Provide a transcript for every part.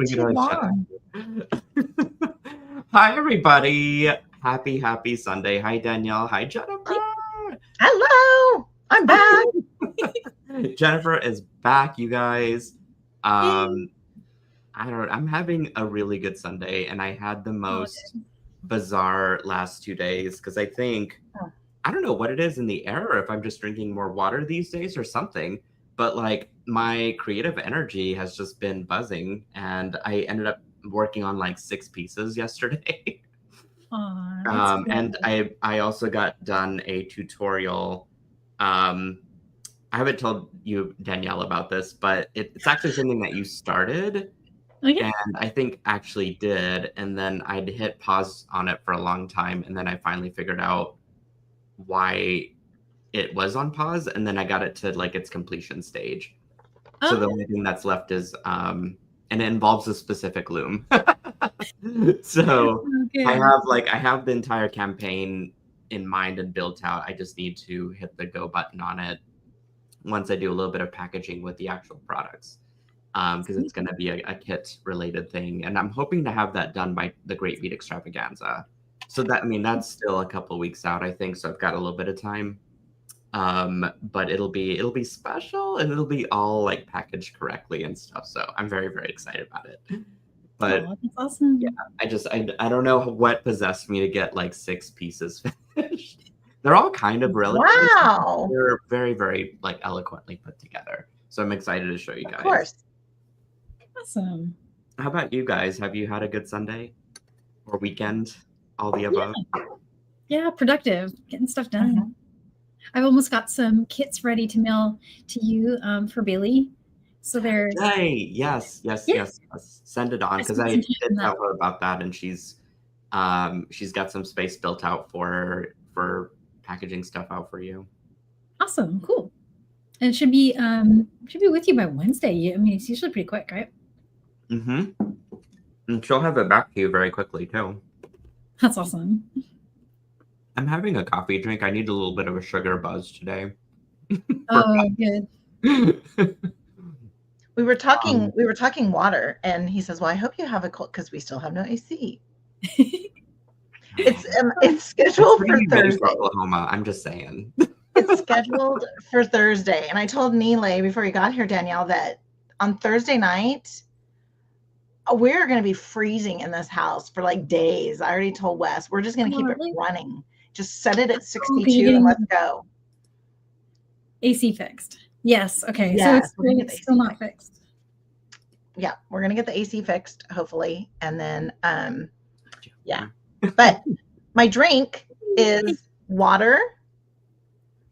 been We too could always chat. long. Hi, everybody. Happy Sunday. Hi, Danielle. Hi, Jennifer. Hello, I'm back. Jennifer is back, you guys. I'm having a really good Sunday, and I had the most bizarre last 2 days because I don't know what it is in the air, or if I'm just drinking more water these days or something, but like my creative energy has just been buzzing, and I ended up working on like 6 pieces yesterday. And I also got done a tutorial. I haven't told you, Danielle, about this, but it's actually something that you started and I think actually did, and then I'd hit pause on it for a long time, and then I finally figured out why it was on pause, and then I got it to like its completion stage. So the only thing that's left is and it involves a specific loom. So I have the entire campaign in mind and built out. I just need to hit the go button on it once I do a little bit of packaging with the actual products. Because it's going to be a kit related thing, and I'm hoping to have that done by the Great Bead Extravaganza. So that's still a couple weeks out, I think. So I've got a little bit of time, but it'll be special, and it'll be all like packaged correctly and stuff. So I'm very, very excited about it. But that's awesome. Yeah, I don't know what possessed me to get like 6 pieces finished. They're all kind of relative. Wow. They're very, very like eloquently put together. So I'm excited to show you guys. Of course. Awesome. How about you guys? Have you had a good Sunday or weekend? All the above? Yeah, productive. Getting stuff done. I've almost got some kits ready to mail to you for Bailey. So there's yes. Send it on, because I did tell her about that, and she's got some space built out for packaging stuff out for you. Awesome, cool. And it should be with you by Wednesday. I mean, it's usually pretty quick, right? And she'll have it back to you very quickly too. That's awesome. I'm having a coffee drink. I need a little bit of a sugar buzz today. Oh, good. We were talking water, and he says, "Well, I hope you have a cold," because we still have no AC. It's scheduled for Thursday. Oklahoma. I'm just saying. It's scheduled for Thursday, and I told Nealay before he got here, Danielle, that on Thursday night we're going to be freezing in this house for like days. I already told Wes we're just going to keep it running. Just set it at 62 and let's go. AC fixed. Yes. Okay. Yes, so it's still not fixed. Yeah, we're going to get the AC fixed, hopefully, and then yeah. But my drink is water,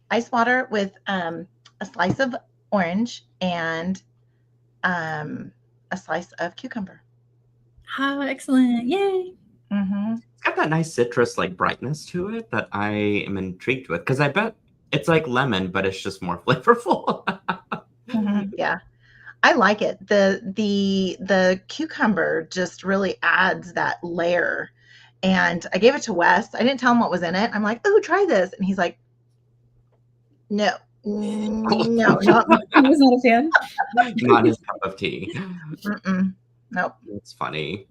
ice water with a slice of orange and a slice of cucumber. Oh, excellent. Yay. It's got that nice citrus like brightness to it that I am intrigued with, because I bet it's like lemon, but it's just more flavorful. Yeah, I like it. The cucumber just really adds that layer. And I gave it to Wes. I didn't tell him what was in it. I'm like, "Oh, try this," and he's like, "No, not." He was not a fan. Not his cup of tea. Nope. It's funny.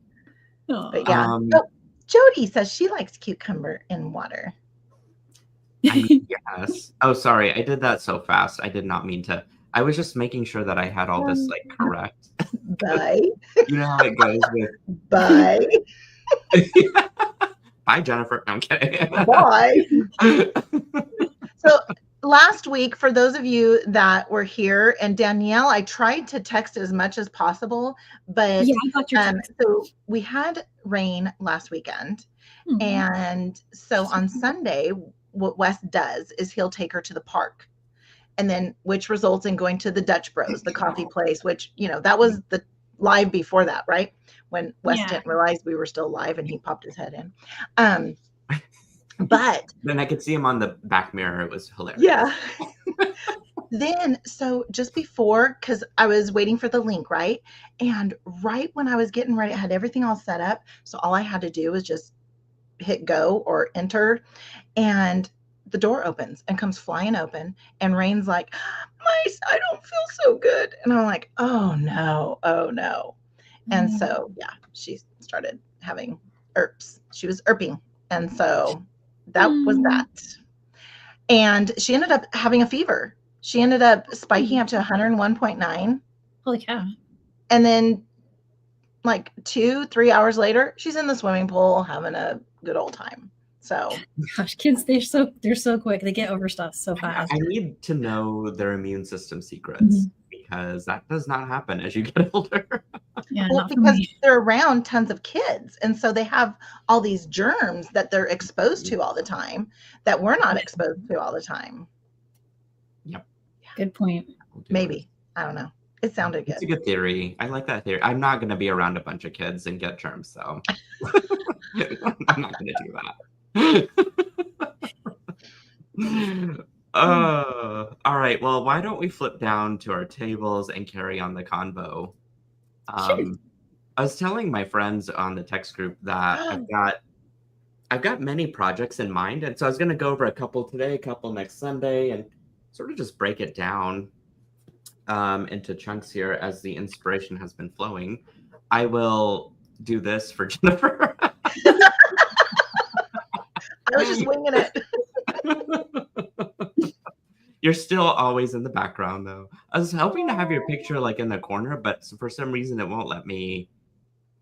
But yeah. Jody says she likes cucumber in water. Yes. Oh, sorry. I did that so fast. I did not mean to. I was just making sure that I had all this like correct. Bye. You know how it goes with bye. Bye, Jennifer. No, I'm kidding. Bye. So last week, for those of you that were here, and Danielle, I tried to text as much as possible, but yeah, I got your text. So we had rain last weekend, and so on Sunday, what Wes does is he'll take her to the park, and then which results in going to the Dutch Bros, the coffee place, which that was the live before that, right? When Wes didn't realize we were still live, and he popped his head in. But then I could see him on the back mirror. It was hilarious. Yeah. Then, so just before, because I was waiting for the link, right? And right when I was getting ready, I had everything all set up. So all I had to do was just hit go or enter. And the door opens and comes flying open. And Rain's like, "Mice, I don't feel so good." And I'm like, oh no. And so, yeah, she started having ERPs. She was ERPing. And so that was that. And she ended up having a fever. She ended up spiking up to 101.9. Holy cow. And then like 2-3 hours later, she's in the swimming pool having a good old time. So gosh, kids, they're so quick. They get over stuff so fast. I need to know their immune system secrets because that does not happen as you get older. Yeah, well, because they're around tons of kids. And so they have all these germs that they're exposed to all the time that we're not exposed to all the time. Yep. Good point. Maybe. I don't know. It sounded good. It's a good theory. I like that theory. I'm not going to be around a bunch of kids and get germs, so I'm not going to do that. All right. Well, why don't we flip down to our tables and carry on the convo? Sure. I was telling my friends on the text group that I've got many projects in mind, and so I was going to go over a couple today, a couple next Sunday, and sort of just break it down into chunks here as the inspiration has been flowing. I will do this for Jennifer. I was just winging it. You're still always in the background, though. I was hoping to have your picture like in the corner, but for some reason it won't let me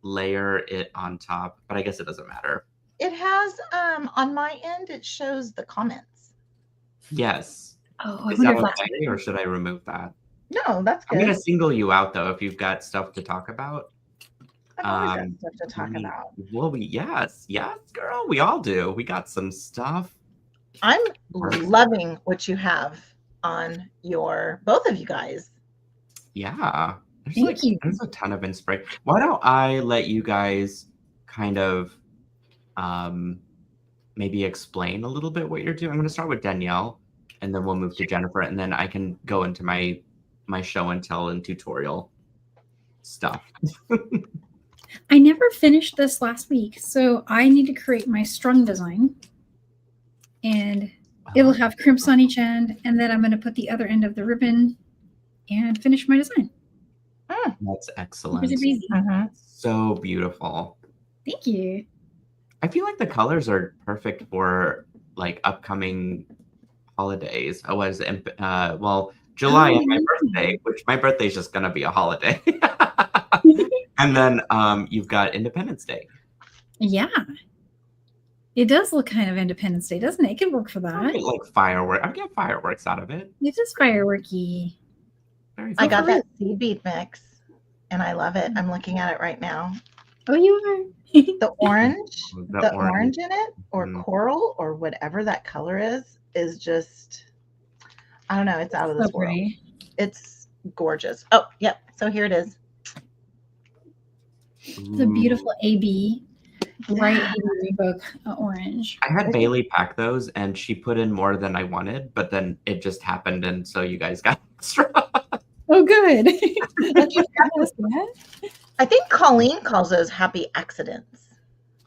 layer it on top. But I guess it doesn't matter. It has on my end. It shows the comments. Yes. Oh, is that okay, or should I remove that? No, that's good. I'm gonna single you out though if you've got stuff to talk about. I've always got stuff to talk about. Well, yes, girl. We all do. We got some stuff. I'm loving what you have on your both of you guys. Yeah. Thank you. There's a ton of inspiration. Why don't I let you guys kind of maybe explain a little bit what you're doing? I'm going to start with Danielle, and then we'll move to Jennifer, and then I can go into my show and tell and tutorial stuff. I never finished this last week, so I need to create my strung design. And it'll have crimps on each end, and then I'm going to put the other end of the ribbon and finish my design. That's excellent. So beautiful. Thank you. I feel like the colors are perfect for like upcoming holidays. July and my birthday, which my birthday is just going to be a holiday. And then you've got Independence Day. Yeah. It does look kind of Independence Day, doesn't it? It could work for that. I get fireworks. I get fireworks out of it. It is fireworky. I got that seed bead mix, and I love it. I'm looking at it right now. Oh, you are? The orange, the orange in it, or coral, or whatever that color is just, I don't know. It's out of this world. Pretty. It's gorgeous. Oh, yep. So here it is. It's a beautiful AB. Bright Reebok orange. I had Bailey pack those, and she put in more than I wanted, but then it just happened, and so you guys got extra. Oh, good. I think Colleen calls those happy accidents.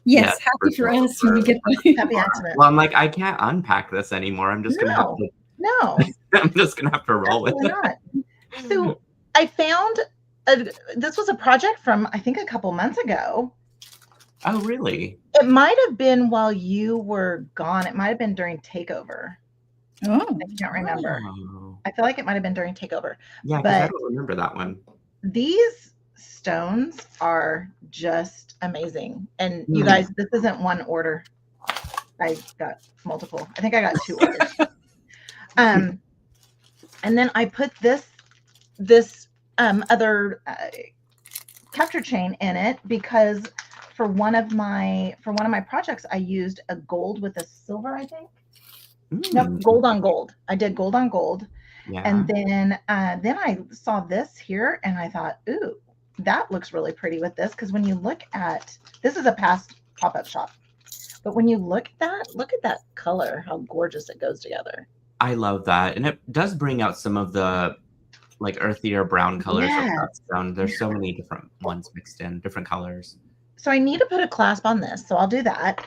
Yes, happy for us when we get the happy accident. Well, I'm like, I can't unpack this anymore. I'm just gonna have to. No. I'm just gonna have to roll with it. Not. So I found this was a project from I think a couple months ago. Oh, really? It might have been while you were gone. It might have been during Takeover. Oh, I can't remember. I feel like it might have been during Takeover. Yeah, because I don't remember that one. These stones are just amazing. And you guys, this isn't one order. I got multiple. I think I got 2 orders. And then I put this other capture chain in it because for one of my projects I used a gold with a silver, I think. No, gold on gold. I did gold on gold. Yeah. And then I saw this here and I thought, ooh, that looks really pretty with this. Because when you look at, this is a past pop-up shop, but when you look at that color, how gorgeous it goes together. I love that. And it does bring out some of the like earthier brown colors of that stone. There's so many different ones mixed in, different colors. So I need to put a clasp on this. So I'll do that.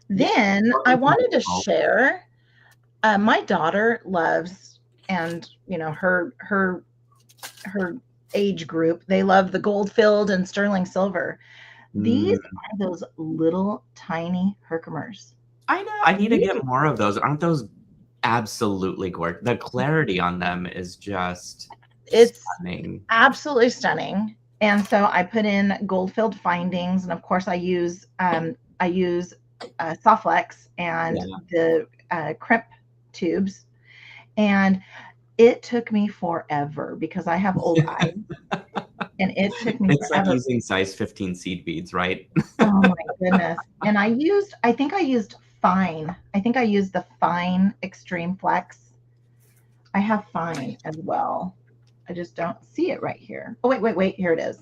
Then I wanted to share, my daughter loves, and you know, her age group. They love the gold filled and sterling silver. These are those little tiny Herkimers. I know. I need to get more of those. Aren't those absolutely gorgeous? The clarity on them is just stunning. Absolutely stunning. And so I put in gold filled findings, and of course I use Softflex and the crimp tubes. And it took me forever because I have old eyes. And it took me It's forever. like using size 15 seed beads, right? Oh my goodness. And I think I used fine. I think I used the fine extreme flex. I have fine as well. I just don't see it right here. Oh, wait. Here it is.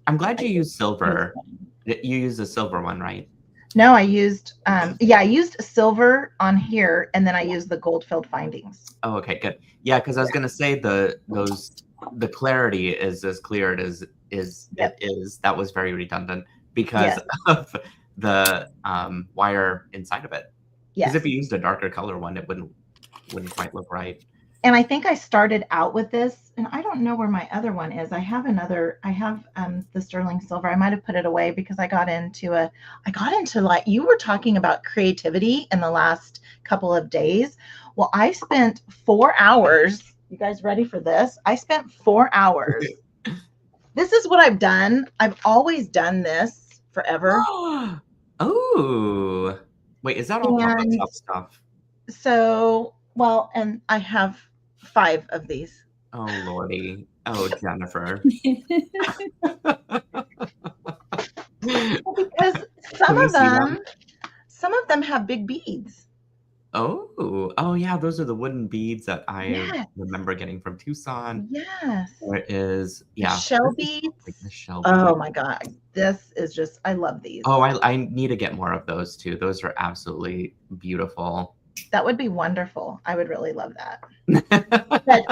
I'm glad you used silver. You used the silver one, right? No, I used, I used silver on here, and then I used the gold filled findings. Oh, okay, good. Yeah, because I was gonna say the clarity is as clear as it is. That was very redundant because of the wire inside of it. Because if you used a darker color one, it wouldn't quite look right. And I think I started out with this, and I don't know where my other one is. I have the sterling silver. I might have put it away because I got into like, you were talking about creativity in the last couple of days. Well, I spent 4 hours. You guys ready for this? I spent 4 hours. This is what I've done. I've always done this forever. Oh, wait, is that all pop-up stuff? So, well, and I have 5 of these. Oh, Lordy. Oh, Jennifer. Because some of them have big beads. Oh yeah, those are the wooden beads that I remember getting from Tucson. Yes. There is shell beads. Like the shell oh my God. This is just, I love these. Oh, I need to get more of those too. Those are absolutely beautiful. That would be wonderful. I would really love that. But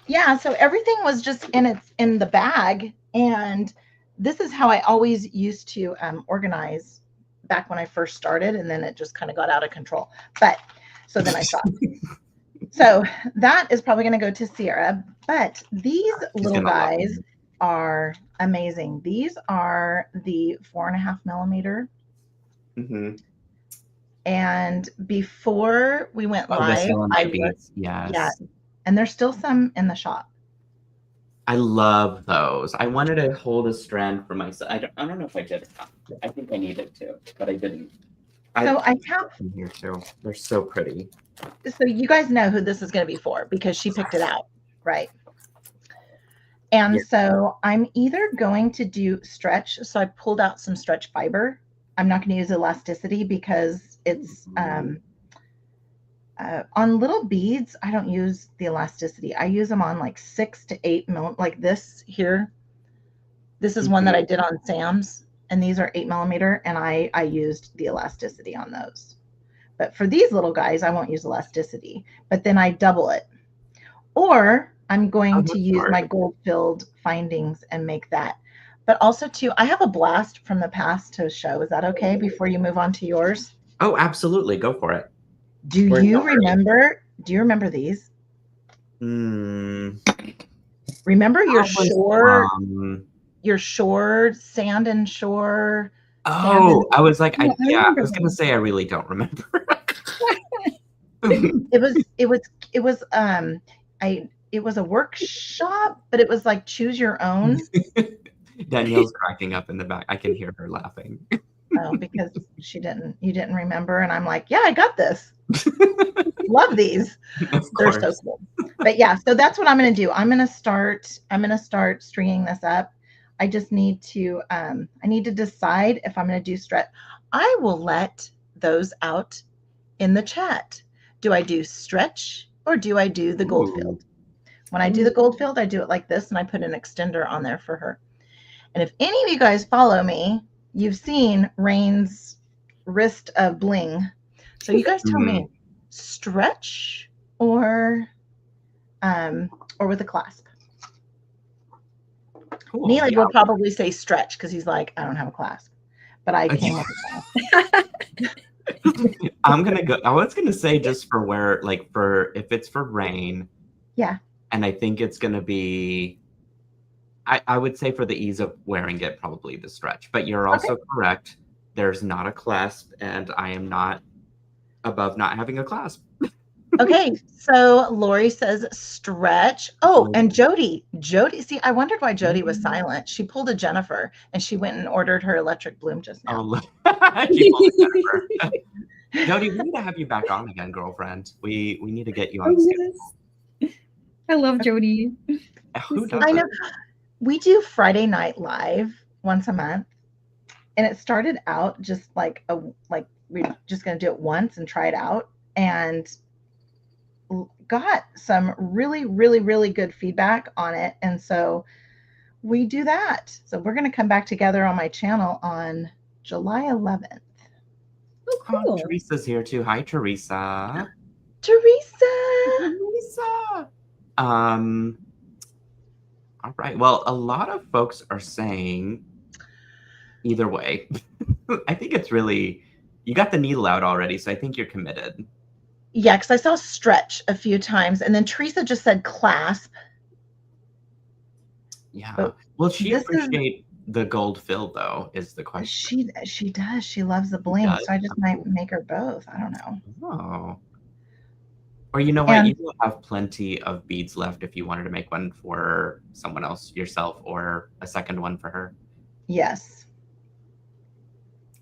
yeah, so everything was just in the bag, and this is how I always used to organize back when I first started, and then it just kind of got out of control. But so then I stopped. So that is probably going to go to Sierra, but these little guys are amazing. These are the 4.5 millimeter. Mm-hmm. And before we went live, and there's still some in the shop. I love those. I wanted to hold a strand for myself. I don't know if I did or not. I think I needed to, but I didn't. So I have them here too. They're so pretty. So you guys know who this is going to be for because she picked it out, right? And so I'm either going to do stretch. So I pulled out some stretch fiber. I'm not going to use elasticity because it's on little beads. I don't use the elasticity. I use them on like 6 to 8 mil, like this here. This is one that I did on Sam's, and these are 8 millimeter, and I used the elasticity on those. But for these little guys, I won't use elasticity, but then I double it. Or I'm going to use my gold-filled findings and make that. But also, too, I have a blast from the past to show. Is that okay before you move on to yours? Oh, absolutely. Go for it. Do you remember these? Remember your shore, sand and shore? Oh, I was like, I was going to say, I really don't remember. It was a workshop, but it was like choose your own. Danielle's cracking up in the back. I can hear her laughing. Oh, because you didn't remember, and I'm like, yeah, I got this. Love these. They're so cool. But yeah, so that's what I'm going to do. I'm going to start stringing this up. I just need to I need to decide if I'm going to do stretch. I will let those out in the chat. Do I do stretch or do I do the gold field? When I do the gold field, I do it like this, and I put an extender on there for her. And if any of you guys follow me, you've seen Rain's wrist of bling. So you guys tell me, stretch or with a clasp. Cool. Nealay will probably say stretch because he's like, I don't have a clasp, but I came with a clasp. I'm gonna go. I was gonna say just for where, like, for if it's for Rain. Yeah. And I think it's gonna be I would say for the ease of wearing it, probably the stretch. But you're also correct. There's not a clasp, and I am not above not having a clasp. Okay, so Lori says stretch. Oh, and Jody, see, I wondered why Jody was silent. She pulled a Jennifer, and she went and ordered her electric bloom just now. Oh, look. She pulled a Jennifer. Jody, we need to have you back on again, girlfriend. We need to get you on. Yes. I love Jody. Who doesn't? I know. We do Friday Night Live once a month, and it started out just like we're just going to do it once and try it out, and got some really, really, really good feedback on it, and so we do that. So we're going to come back together on my channel on July 11th. Oh, cool. Oh, Teresa's here too. Hi, Teresa. Teresa. All right. Well, a lot of folks are saying either way. I think it's really, you got the needle out already, so I think you're committed. Yeah, because I saw stretch a few times, and then Teresa just said clasp. Yeah. But will she appreciate the gold fill, though, is the question. She does. She loves the bling, so I just might make her both. I don't know. Oh. Or you know what? You will have plenty of beads left if you wanted to make one for someone else, yourself, or a second one for her. Yes.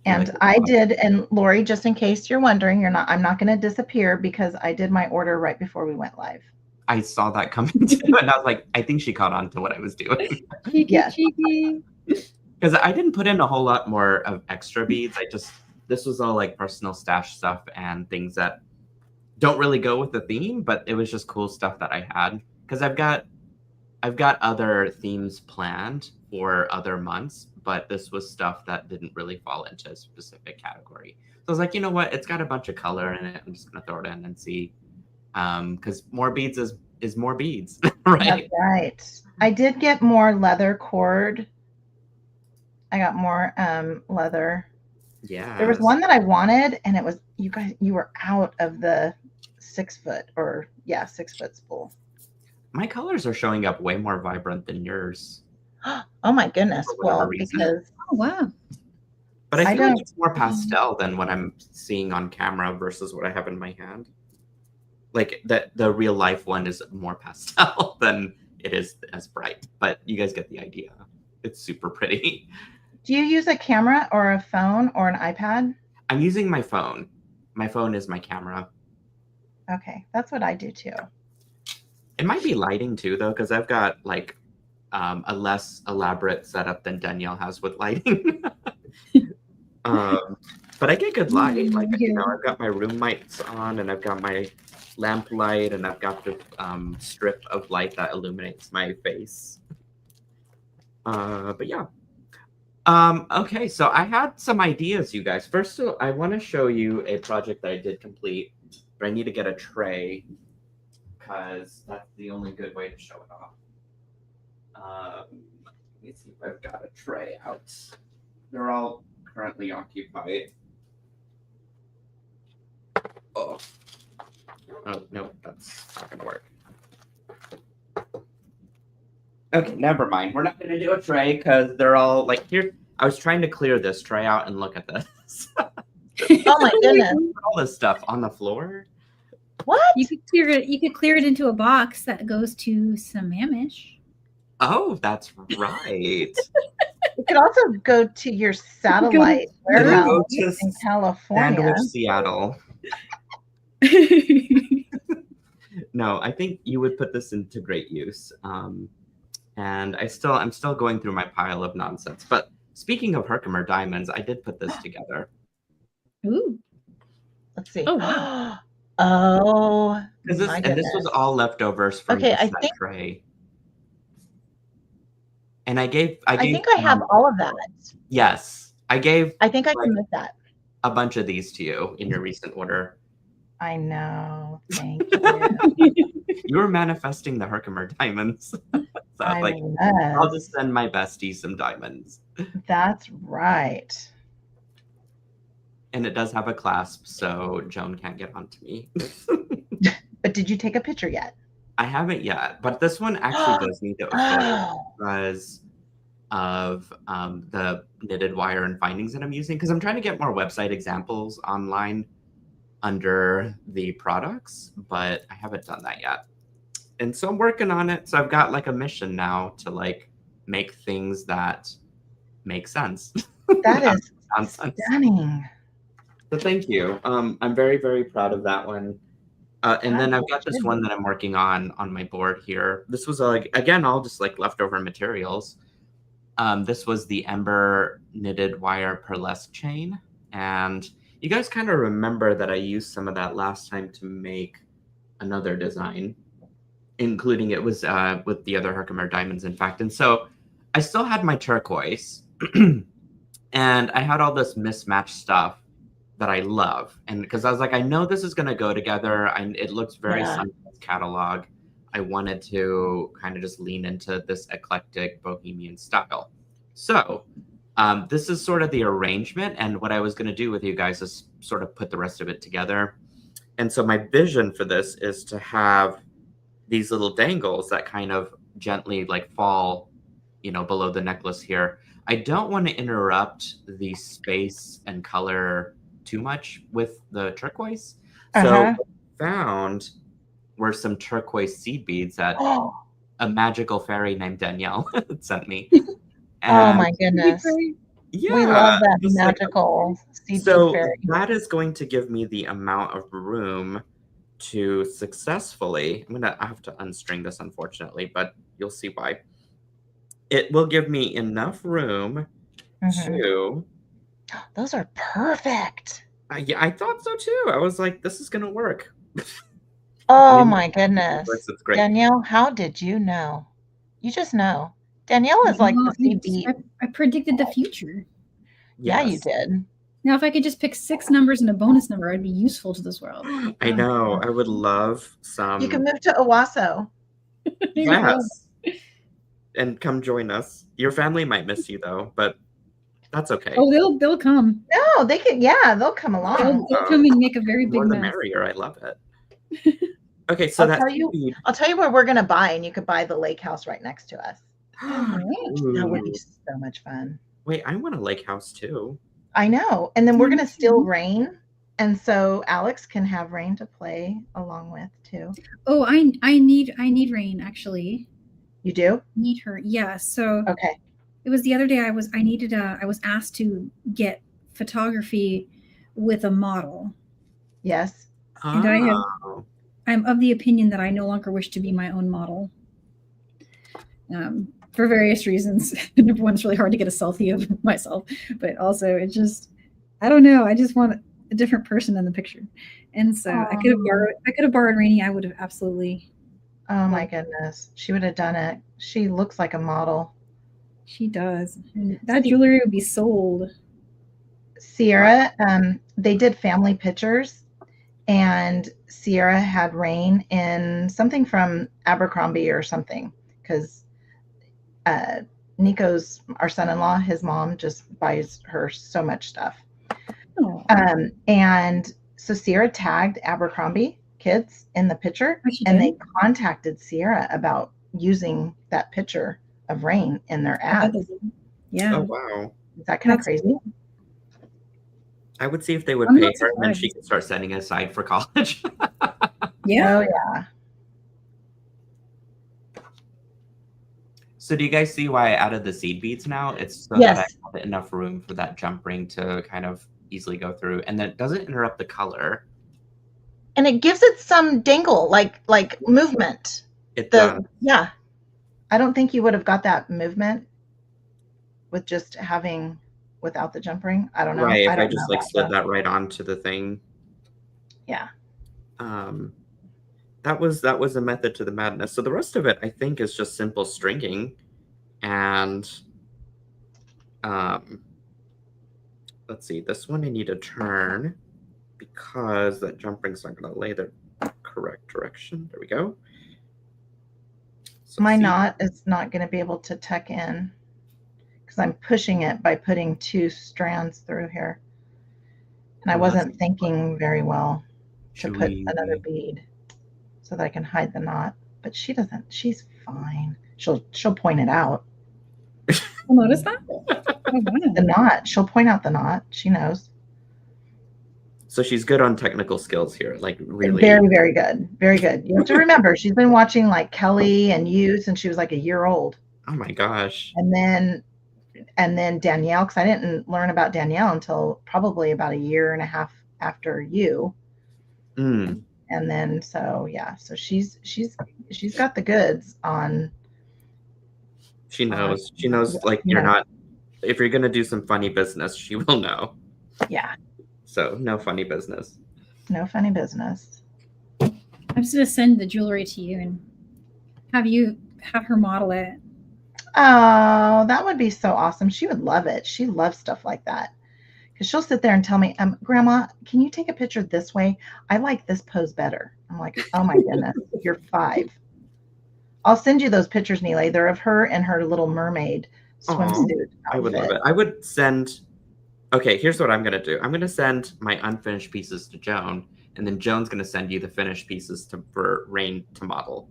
And I did, and Lori, just in case you're wondering, I'm not going to disappear because I did my order right before we went live. I saw that coming too, and I was like, I think she caught on to what I was doing. Yes. Because I didn't put in a whole lot more of extra beads. This was all like personal stash stuff and things that don't really go with the theme, but it was just cool stuff that I had. Because I've got other themes planned for other months, but this was stuff that didn't really fall into a specific category. So I was like, you know what? It's got a bunch of color in it. I'm just gonna throw it in and see. Because more beads is more beads, right? That's right. I did get more leather cord. I got more leather. Yeah. There was one that I wanted, and it was you were out of the 6 foot 6 foot spool. My colors are showing up way more vibrant than yours. Oh my goodness. Well, because wow. But I feel like it's more pastel than what I'm seeing on camera versus what I have in my hand. Like the real life one is more pastel than it is as bright, but you guys get the idea. It's super pretty. Do you use a camera or a phone or an iPad? I'm using my phone. My phone is my camera. Okay, that's what I do too. It might be lighting too, though, because I've got like a less elaborate setup than Danielle has with lighting. But I get good light. Like, I've got my room lights on, and I've got my lamp light, and I've got the strip of light that illuminates my face. But yeah. Okay, so I had some ideas, you guys. First, I want to show you a project that I did complete, but I need to get a tray because that's the only good way to show it off. Let me see if I've got a tray out. They're all currently occupied. Oh no, that's not gonna work. Okay, never mind. We're not gonna do a tray because they're all like here. I was trying to clear this tray out and look at this. Oh my goodness! All this stuff on the floor. What? You could clear it into a box that goes to Sammamish. Oh, that's right. It could also go to your satellite warehouse in California. Sandwich, Seattle. No, I think you would put this into great use. And I'm still going through my pile of nonsense. But speaking of Herkimer diamonds, I did put this together. Ooh. Let's see. Oh, wow. Oh, this was all leftovers from that tray. And I think I have all of that. Yes. I think I committed that. A bunch of these to you in your recent order. I know. Thank you. You were manifesting the Herkimer diamonds. So I'll just send my bestie some diamonds. That's right. And it does have a clasp, so Joan can't get onto me. But did you take a picture yet? I haven't yet, but this one actually does need a photo because of the knitted wire and findings that I'm using, because I'm trying to get more website examples online under the products, but I haven't done that yet. And so I'm working on it. So I've got like a mission now to like make things that make sense. That is nonsense. stunning. So thank you. I'm very, very proud of that one. And then I've got this one that I'm working on my board here. This was like, again, all just like leftover materials. This was the Ember knitted wire pearlesque chain. And you guys kind of remember that I used some of that last time to make another design, including it was with the other Herkimer diamonds, in fact. And so I still had my turquoise and I had all this mismatched stuff that I love. And because I was like, I know this is going to go together. It looks very Sunday catalog. I wanted to kind of just lean into this eclectic bohemian style. So this is sort of the arrangement. And what I was going to do with you guys is sort of put the rest of it together. And so my vision for this is to have these little dangles that kind of gently like fall, you know, below the necklace here. I don't want to interrupt the space and color too much with the turquoise. So what I found were some turquoise seed beads that a magical fairy named Danielle sent me. Oh my goodness. Yeah. We love that magical seed bead fairy. That is going to give me the amount of room to successfully, I have to unstring this unfortunately, but you'll see why. It will give me enough room to... Those are perfect. Yeah, I thought so too. I was like, this is going to work. Oh my goodness. It's great. Danielle, how did you know? You just know. Danielle is like the seed bead. I predicted the future. Yeah, you did. Now, if I could just pick 6 numbers and a bonus number, I'd be useful to this world. I know. I would love some. You can move to Owasso. Yes. And come join us. Your family might miss you though, but that's okay. Oh, they'll come. No, they can. Yeah, they'll come along. They'll come and make a very big More the mess. merrier. I love it. Okay, so I'll tell you where we're gonna buy, and you could buy the lake house right next to us. That would be so much fun. Wait, I want a lake house too. I know. And then we're gonna steal Rain, and so Alex can have Rain to play along with too. Oh, I need Rain actually. You do? Need her. Yeah. So okay. It was the other day I was asked to get photography with a model. Yes. And I'm of the opinion that I no longer wish to be my own model. For various reasons. Number one, it's really hard to get a selfie of myself, but also it just, I don't know. I just want a different person in the picture. And so I could have borrowed Rainy. I would have absolutely. Oh my goodness. She would have done it. She looks like a model. She does. And that jewelry would be sold. Sierra, they did family pictures, and Sierra had Rain in something from Abercrombie or something, because Nico's, our son-in-law, his mom just buys her so much stuff. And so Sierra tagged Abercrombie kids in the picture, and they contacted Sierra about using that picture of Rain in their ads. Yeah. Oh wow. Is that kind of crazy? Cool. I would see if they would pay her, and then she could start setting it aside for college. Yeah. Oh yeah. So do you guys see why I added the seed beads now? It's so that I have enough room for that jump ring to kind of easily go through, and then it doesn't interrupt the color. And it gives it some dangle, like movement. It does. Yeah. I don't think you would have got that movement with just having without the jump ring. I don't know. Right, if I just like slid that right onto the thing. Yeah. That was a method to the madness. So the rest of it, I think, is just simple stringing. And let's see, this one I need to turn because that jump ring's not going to lay the correct direction. There we go. So my knot is not going to be able to tuck in because I'm pushing it by putting 2 strands through here. And I wasn't thinking very well to put another bead so that I can hide the knot. but she doesn't. She's fine. She'll point it out. You'll notice that? Oh, wow. The knot. She'll point out the knot. She knows. So she's good on technical skills here, like really. Very, very good. Very good. You have to remember, she's been watching like Kelly and you since she was like a year old. Oh my gosh. And then Danielle, because I didn't learn about Danielle until probably about a year and a half after you. Mm. And then so she's got the goods on. She knows. She knows like you're not, if you're gonna do some funny business, she will know. Yeah. So no funny business. No funny business. I'm just gonna send the jewelry to you and have her model it. Oh, that would be so awesome. She would love it. She loves stuff like that. Because she'll sit there and tell me, Grandma, can you take a picture this way? I like this pose better. I'm like, oh my goodness, you're 5. I'll send you those pictures, Nealay. They're of her and her little mermaid swimsuit. I would love it. I would send. Okay, here's what I'm going to do. I'm going to send my unfinished pieces to Joan, and then Joan's going to send you the finished pieces for Rain to model.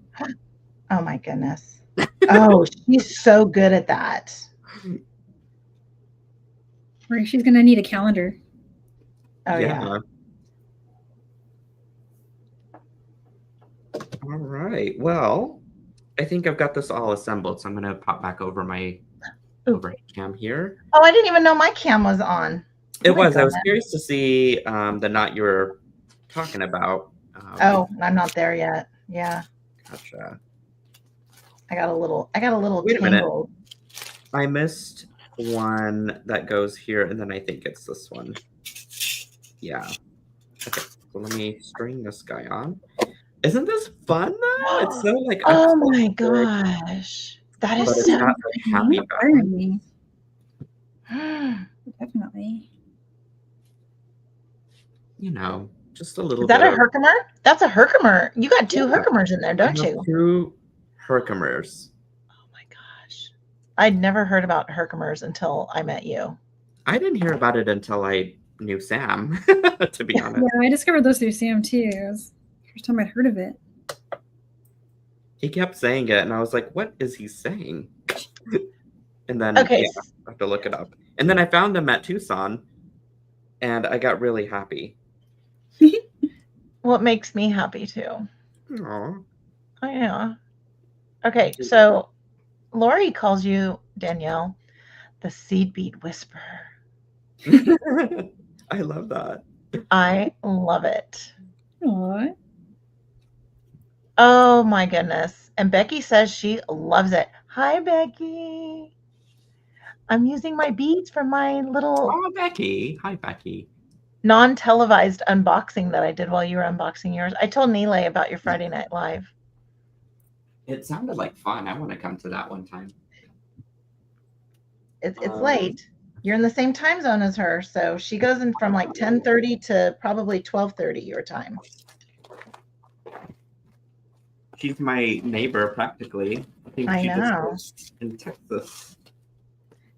Oh, my goodness. Oh, she's so good at that. Or she's going to need a calendar. Oh, yeah. All right. Well, I think I've got this all assembled, so I'm going to pop back over my overhead cam here. Oh, I didn't even know my cam was on. It was. I was curious to see the knot you were talking about. Oh, I'm not there yet. Yeah. Gotcha. I got a little Wait a minute. tangled. I missed one that goes here, and then I think it's this one. Yeah. Okay. So let me string this guy on. Isn't this fun though? It's so like. Oh my gosh. That is so happy about me. Definitely. You know, just a little. Is that a Herkimer? That's a Herkimer. You got 2 Herkimers in there, don't you? 2 Herkimers. Oh my gosh. I'd never heard about Herkimers until I met you. I didn't hear about it until I knew Sam, to be honest. Yeah, I discovered those through Sam too. It was the first time I'd heard of it. He kept saying it, and I was like, what is he saying? And then I have to look it up. And then I found them at Tucson, and I got really happy. Well, it makes me happy too. Aww. Oh, yeah. Okay, so Lori calls you, Danielle, the seed bead whisperer. I love that. I love it. Aww. Oh my goodness. And Becky says she loves it. Hi, Becky. I'm using my beads for my little Becky. Hi, Becky. non-televised unboxing that I did while you were unboxing yours. I told Nealay about your Friday Night Live. It sounded like fun. I want to come to that one time. It's late. You're in the same time zone as her, so she goes in from like 10:30 to probably 12:30 your time. She's my neighbor, practically. I know. In Texas.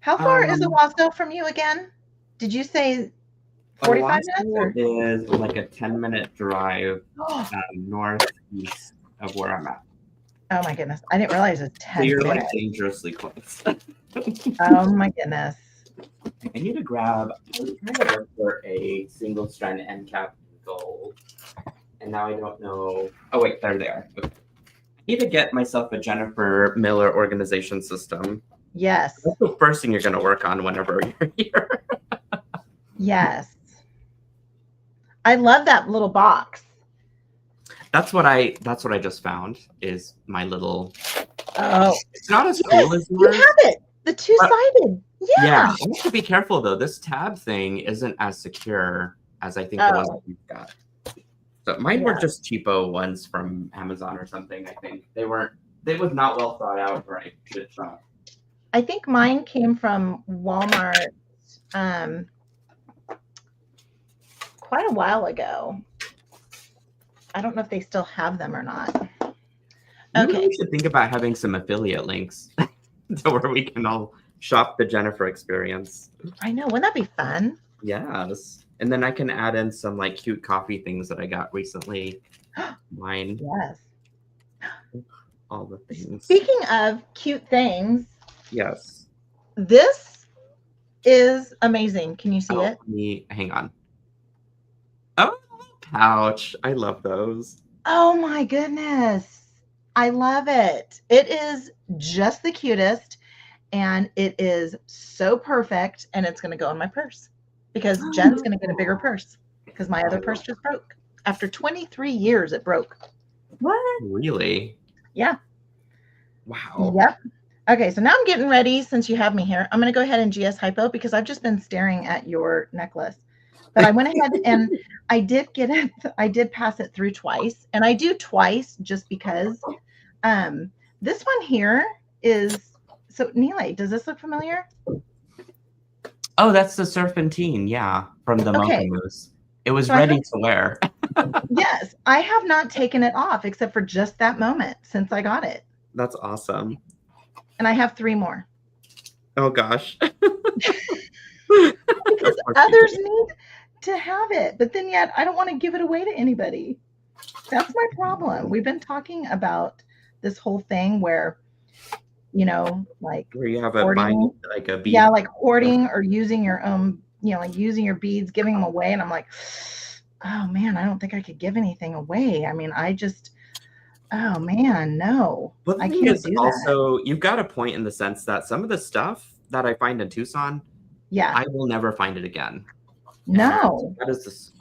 How far is Owasso from you again? Did you say 45 minutes? Is like a 10-minute drive northeast of where I'm at. Oh my goodness. I didn't realize it's 10 So you're minutes. like dangerously close. Oh my goodness. I need to grab, I was trying to look for a single strand end cap in gold. And now I don't know. Oh wait, there they are. Okay. I need to get myself a Jennifer Miller organization system. Yes. That's the first thing you're going to work on whenever you're here. Yes. I love that little box. That's what I just found is my little. Oh, it's not as cool as yours. You have it. The 2-sided. Yeah. I have to be careful though. This tab thing isn't as secure as I think the ones that you've got. So mine were just cheapo ones from Amazon or something. I think they was not well thought out or I should shop. I think mine came from Walmart quite a while ago. I don't know if they still have them or not. Maybe we should think about having some affiliate links to where we can all shop the Jennifer experience. I know. Wouldn't that be fun? Yes. And then I can add in some like cute coffee things that I got recently. Mine. Yes. all the things. Speaking of cute things, Yes. this is amazing. Can you see it? Hang on. Oh, pouch. I love those. Oh my goodness. I love it. It is just the cutest, and it is so perfect, and it's going to go in my purse because Jen's going to get a bigger purse because my other purse just broke. After 23 years, it broke. What? Really? Yeah. Wow. Yep. Okay, so now I'm getting ready since you have me here. I'm going to go ahead and GS hypo because I've just been staring at your necklace. But I went ahead and I did get it. I did pass it through twice, and I do twice just because this one here is, so Nealay, does this look familiar? Oh, that's the serpentine, yeah, from the Okay. Mocha Moose. It was So ready to wear. Yes, I have not taken it off except for just that moment since I got it. That's awesome. And I have 3 more. Oh gosh. Because others need to have it, but then yet I don't want to give it away to anybody. That's my problem. We've been talking about this whole thing where, you know, like where you have hoarding, like a bead. Yeah, like hoarding or using your own, you know, like using your beads, giving them away. And I'm like, oh man, I don't think I could give anything away. I mean, oh man, no. But the I thing can't is do also, you've got a point in the sense that some of the stuff that I find in Tucson, Yeah. I will never find it again. No. And that is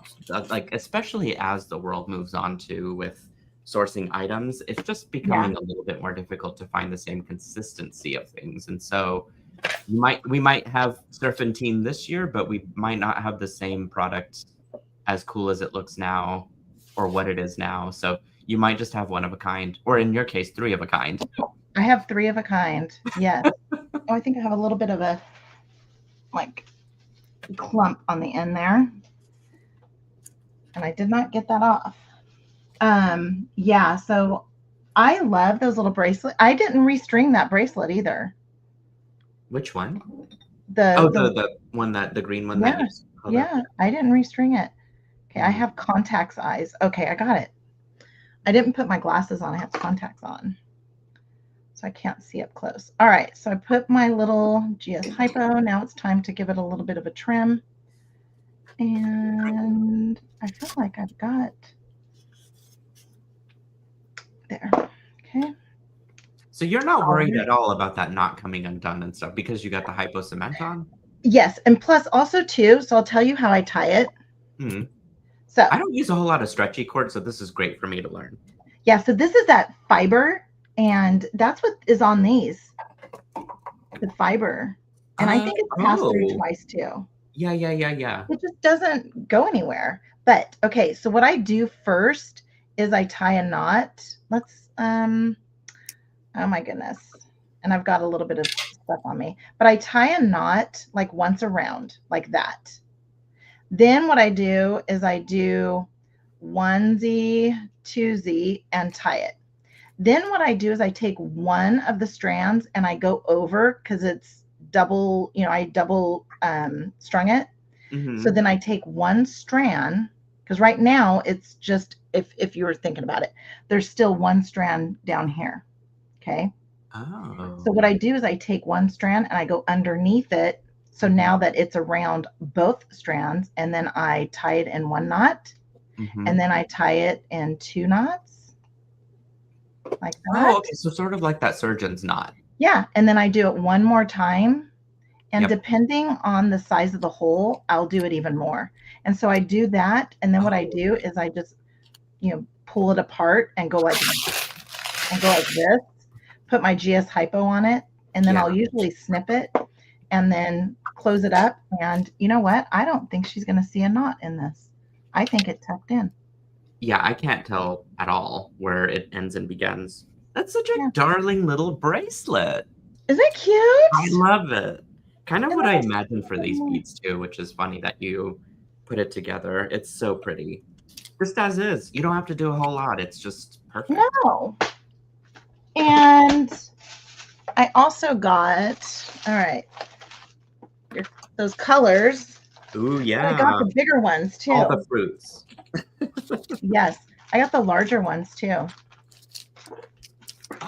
like, especially as the world moves on to with sourcing items, it's just becoming a little bit more difficult to find the same consistency of things. And so we might have serpentine this year, but we might not have the same product as cool as it looks now or what it is now. So you might just have one of a kind, or in your case, 3 of a kind. I have 3 of a kind. Yes. Oh, I think I have a little bit of a like clump on the end there. And I did not get that off. Yeah, so I love those little bracelets. I didn't restring that bracelet either. Which one? The one the green one. Yeah, that yeah, I didn't restring it. Okay, I have contacts eyes. Okay, I got it. I didn't put my glasses on. I have contacts on, so I can't see up close. All right, so I put my little GS hypo. Now it's time to give it a little bit of a trim. And I feel like I've got there. Okay. So you're not worried at all about that not coming undone and stuff because you got the hypo cement on? Yes, and plus also too, so I'll tell you how I tie it. So I don't use a whole lot of stretchy cord, so this is great for me to learn. Yeah, so this is that fiber, and that's what is on these. The fiber. And I think it's passed through twice too. Yeah. It just doesn't go anywhere. But okay, so what I do first is I tie a knot. Let's oh my goodness. And I've got a little bit of stuff on me. But I tie a knot like once around, like that. Then what I do is I do 1Z, 2Z, and tie it. Then what I do is I take one of the strands and I go over because it's double, you know, I double strung it. So then I take one strand, because right now it's just, if you were thinking about it, there's still one strand down here. Okay. Oh. So what I do is I take one strand and I go underneath it. So now that it's around both strands, and then I tie it in one knot, and then I tie it in 2 knots, like that. Oh, okay. So sort of like that surgeon's knot. Yeah, and then I do it one more time, and depending on the size of the hole, I'll do it even more. And so I do that, and then what I do is I just, you know, pull it apart and go like this, put my GS hypo on it, and then I'll usually snip it and then close it up. And you know what? I don't think she's going to see a knot in this. I think it tucked in. Yeah, I can't tell at all where it ends and begins. That's such a darling little bracelet. Is it cute? I love it. Kind of what I imagined for these beads too, which is funny that you put it together. It's so pretty. Just as is. You don't have to do a whole lot. It's just perfect. No. And I also got, all right, those colors. Ooh, yeah. I got the bigger ones too. All the fruits. Yes, I got the larger ones too.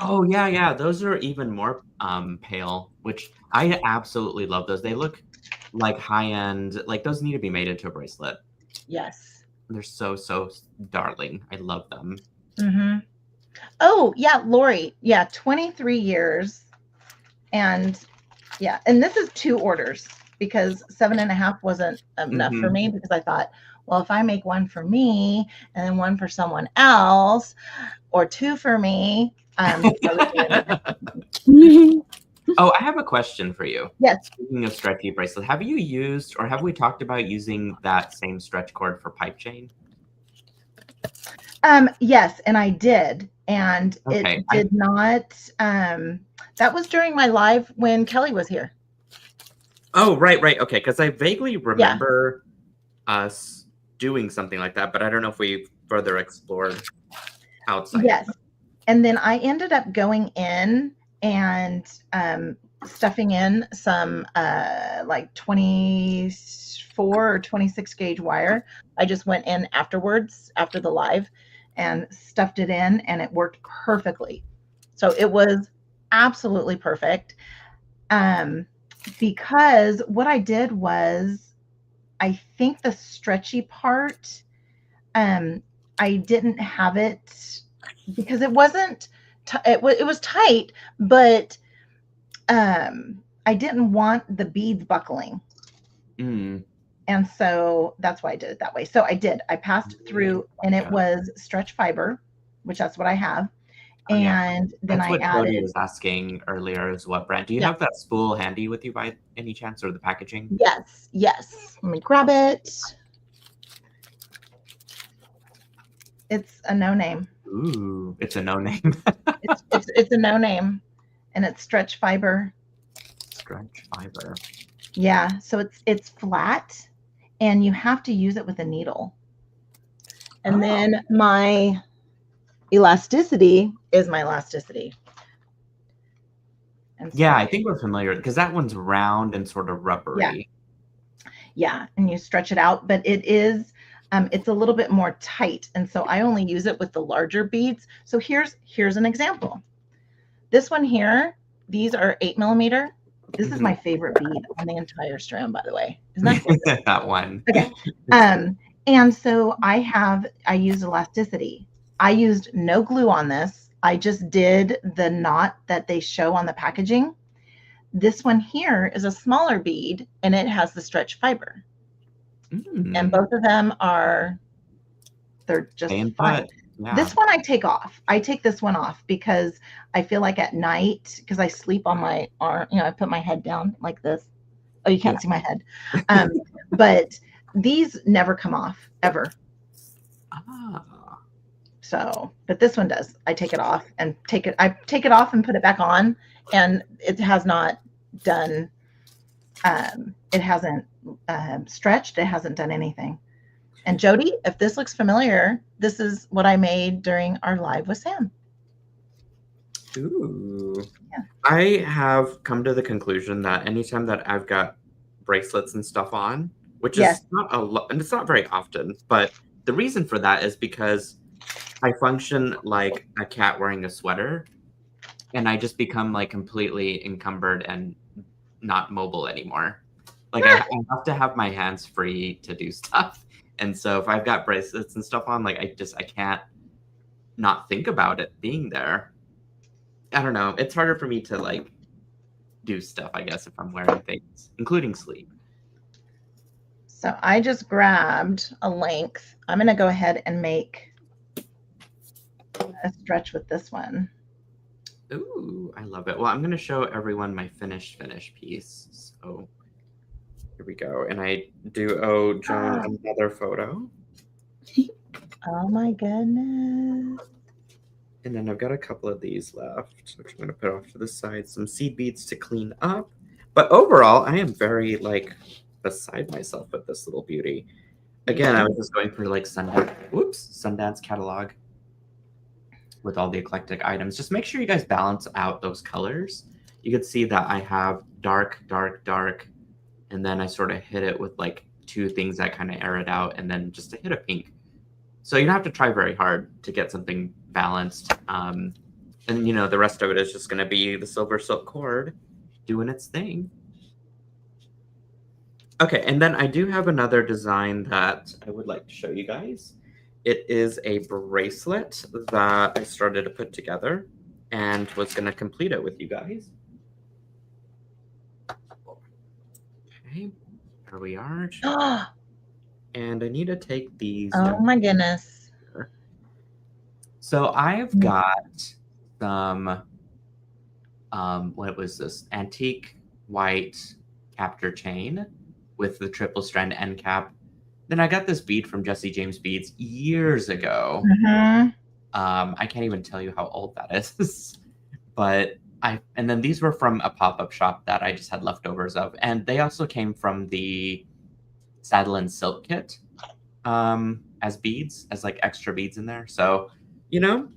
Oh yeah. Those are even more pale, which I absolutely love those. They look like high-end, like those need to be made into a bracelet. Yes. They're so darling. I love them. Mm-hmm. Oh, yeah, Lori. Yeah, 23 years. And yeah, and this is 2 orders because 7.5 wasn't enough for me because I thought, well, if I make one for me and then one for someone else or 2 for me, Oh, I have a question for you. Yes. Speaking of stretchy bracelet, have you used or have we talked about using that same stretch cord for pipe chain? Yes, and I did. And Okay, it did not. That was during my live when Kelly was here. Oh, right. Okay, because I vaguely remember us doing something like that, but I don't know if we further explored outside. Yes. And then I ended up going in and stuffing in some like 24 or 26 gauge wire. I just went in afterwards, after the live, and stuffed it in, and it worked perfectly. So it was absolutely perfect. Because what I did was, I think the stretchy part, I didn't have it because it wasn't, it was tight, but I didn't want the beads buckling. And so that's why I did it that way. So I passed through, and it was stretch fiber, which that's what I have. And then that's what I Cody added, was asking earlier is what brand. Do you have that spool handy with you by any chance, or the packaging? Yes. Let me grab it. It's a no name. Ooh, it's a no name. it's a no name, and it's stretch fiber. Stretch fiber. Yeah, so it's flat, and you have to use it with a needle. And then my elasticity is my elasticity. And so, I think we're familiar because that one's round and sort of rubbery. Yeah, and you stretch it out, but it is it's a little bit more tight, and so I only use it with the larger beads. So here's an example. This one here, these are 8 millimeter. This is my favorite bead on the entire strand, by the way. Isn't that cool? That one. Okay. And so I used elasticity. I used no glue on this. I just did the knot that they show on the packaging. This one here is a smaller bead, and it has the stretch fiber. And both of them they're just fine. Yeah. This one I take off. I take this one off because I feel like at night, because I sleep on my arm, I put my head down like this. Oh, you can't see my head. But these never come off ever. So, but this one does. I take it off and I take it off and put it back on, and it has not done, it hasn't stretched. It hasn't done anything. And Jody, if this looks familiar, this is what I made during our live with Sam. Ooh. Yeah. I have come to the conclusion that anytime that I've got bracelets and stuff on, which is not a lot, and it's not very often, but the reason for that is because I function like a cat wearing a sweater, and I just become like completely encumbered and not mobile anymore. Like I have to have my hands free to do stuff. And so if I've got bracelets and stuff on, like I can't not think about it being there. I don't know. It's harder for me to like do stuff, I guess, if I'm wearing things, including sleep. So I just grabbed a length. I'm going to go ahead and make a stretch with this one. Ooh, I love it. Well, I'm going to show everyone my finished piece. So here we go. And I do owe Joan another photo. Oh my goodness. And then I've got a couple of these left, which I'm going to put off to the side. Some seed beads to clean up. But overall, I am very like beside myself with this little beauty. Again, I was just going for like Sundance catalog with all the eclectic items. Just make sure you guys balance out those colors. You can see that I have dark, dark, dark, and then I sort of hit it with like 2 things that kind of air it out, and then just a hit of pink. So you don't have to try very hard to get something balanced. And, you know, the rest of it is just going to be the silver silk cord doing its thing. Okay, and then I do have another design that I would like to show you guys. It is a bracelet that I started to put together and was going to complete it with you guys. Okay, here we are. And I need to take these. Oh my goodness. So I've got some, what was this? Antique white captor chain with the triple strand end cap. Then I got this bead from Jesse James Beads years ago. Mm-hmm. I can't even tell you how old that is. But and then these were from a pop-up shop that I just had leftovers of. And they also came from the Saddle and Silk kit as beads, as like extra beads in there. So, you know,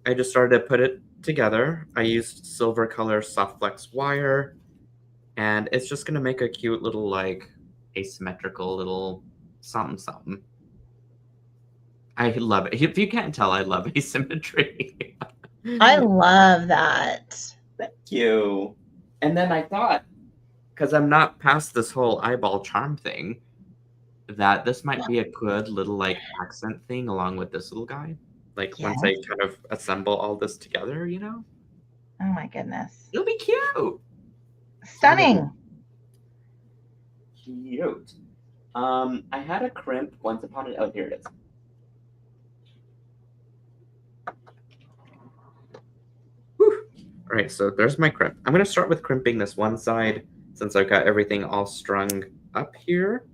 I just started to put it together. I used silver color soft flex wire, and it's just going to make a cute little like asymmetrical little something. I love it. If you can't tell, I love asymmetry. I love that. Thank you. And then I thought, because I'm not past this whole eyeball charm thing, that this might be a good little like accent thing along with this little guy. Like once I kind of assemble all this together, you know? Oh my goodness. It'll be cute. Stunning. Cute. I had a crimp once upon it. Oh, here it is. Whew. All right, so there's my crimp. I'm going to start with crimping this one side since I've got everything all strung up here.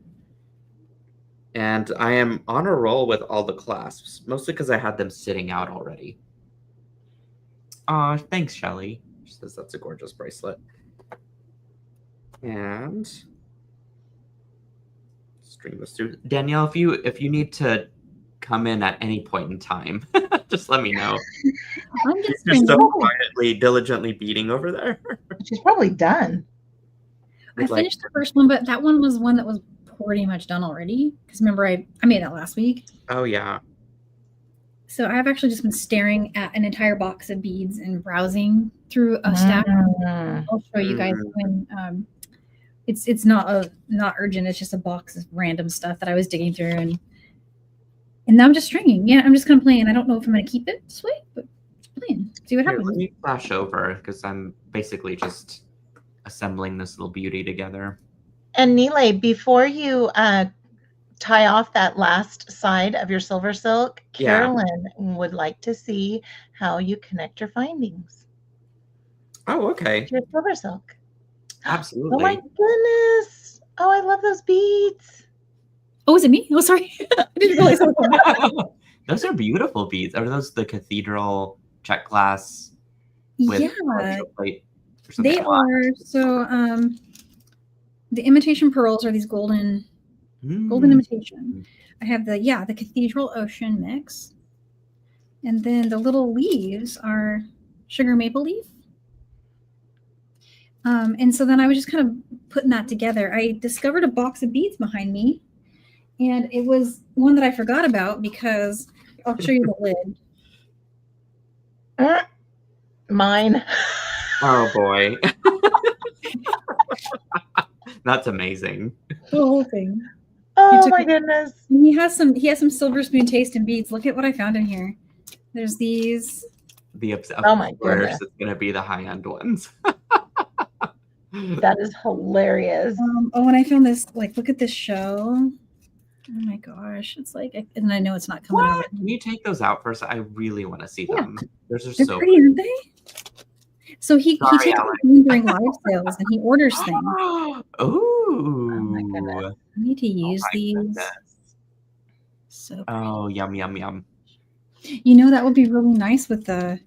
And I am on a roll with all the clasps, mostly because I had them sitting out already. Aw, thanks, Shelly. She says that's a gorgeous bracelet. And string this through. Danielle, if you need to come in at any point in time, just let me know. I'm just You're so quietly, diligently beating over there. She's probably done. I finished the first one, but that one was one that was pretty much done already. Because remember, I made that last week. Oh, yeah. So I've actually just been staring at an entire box of beads and browsing through a stack. I'll show you guys when it's not urgent. It's just a box of random stuff that I was digging through, and now I'm just stringing. Yeah, I'm just gonna play, and I don't know if I'm gonna keep it this way, but playing. See what happens. Let me flash over because I'm basically just assembling this little beauty together. And Nealay, before you tie off that last side of your silver silk, Carolyn would like to see how you connect your findings. Oh, okay. To your silver silk. Absolutely. Oh my goodness. Oh, I love those beads. Oh, is it me? Oh, sorry. I didn't realize that. Those are beautiful beads. Are those the cathedral check glass with plate or something? They are. So the imitation pearls are these golden imitation. I have the cathedral ocean mix. And then the little leaves are sugar maple leaf. And so then I was just kind of putting that together. I discovered a box of beads behind me, and it was one that I forgot about because I'll show you the lid. Mine. Oh boy. That's amazing. The whole thing. Oh my goodness. He has some silver spoon taste and beads. Look at what I found in here. There's these. Oh my goodness. It's gonna be the high-end ones. That is hilarious. And I found this, like, look at this show. Oh my gosh. It's like, and I know it's not coming out. Can you take those out first? I really want to see them. They're so pretty, aren't they? So he takes them during live sales and he orders things. Ooh. Oh my goodness. I need to use these. Goodness. So oh, yum, yum, yum. You know, that would be really nice with those.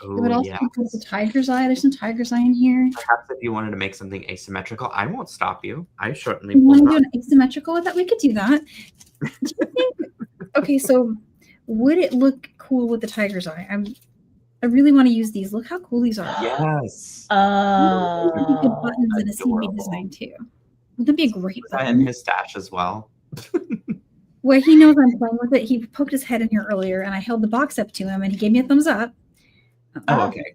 Ooh, it would also be with the tiger's eye. There's some tiger's eye in here. Perhaps if you wanted to make something asymmetrical, I won't stop you. I certainly will. You want not. to do an asymmetrical with that? We could do that. Do you think? Okay, so would it look cool with the tiger's eye? I really want to use these. Look how cool these are. Yes. Good buttons in a CB design too. Would that be a great button? And his stash as well. Well, he knows I'm playing with it. He poked his head in here earlier, and I held the box up to him, and he gave me a thumbs up. Oh, okay.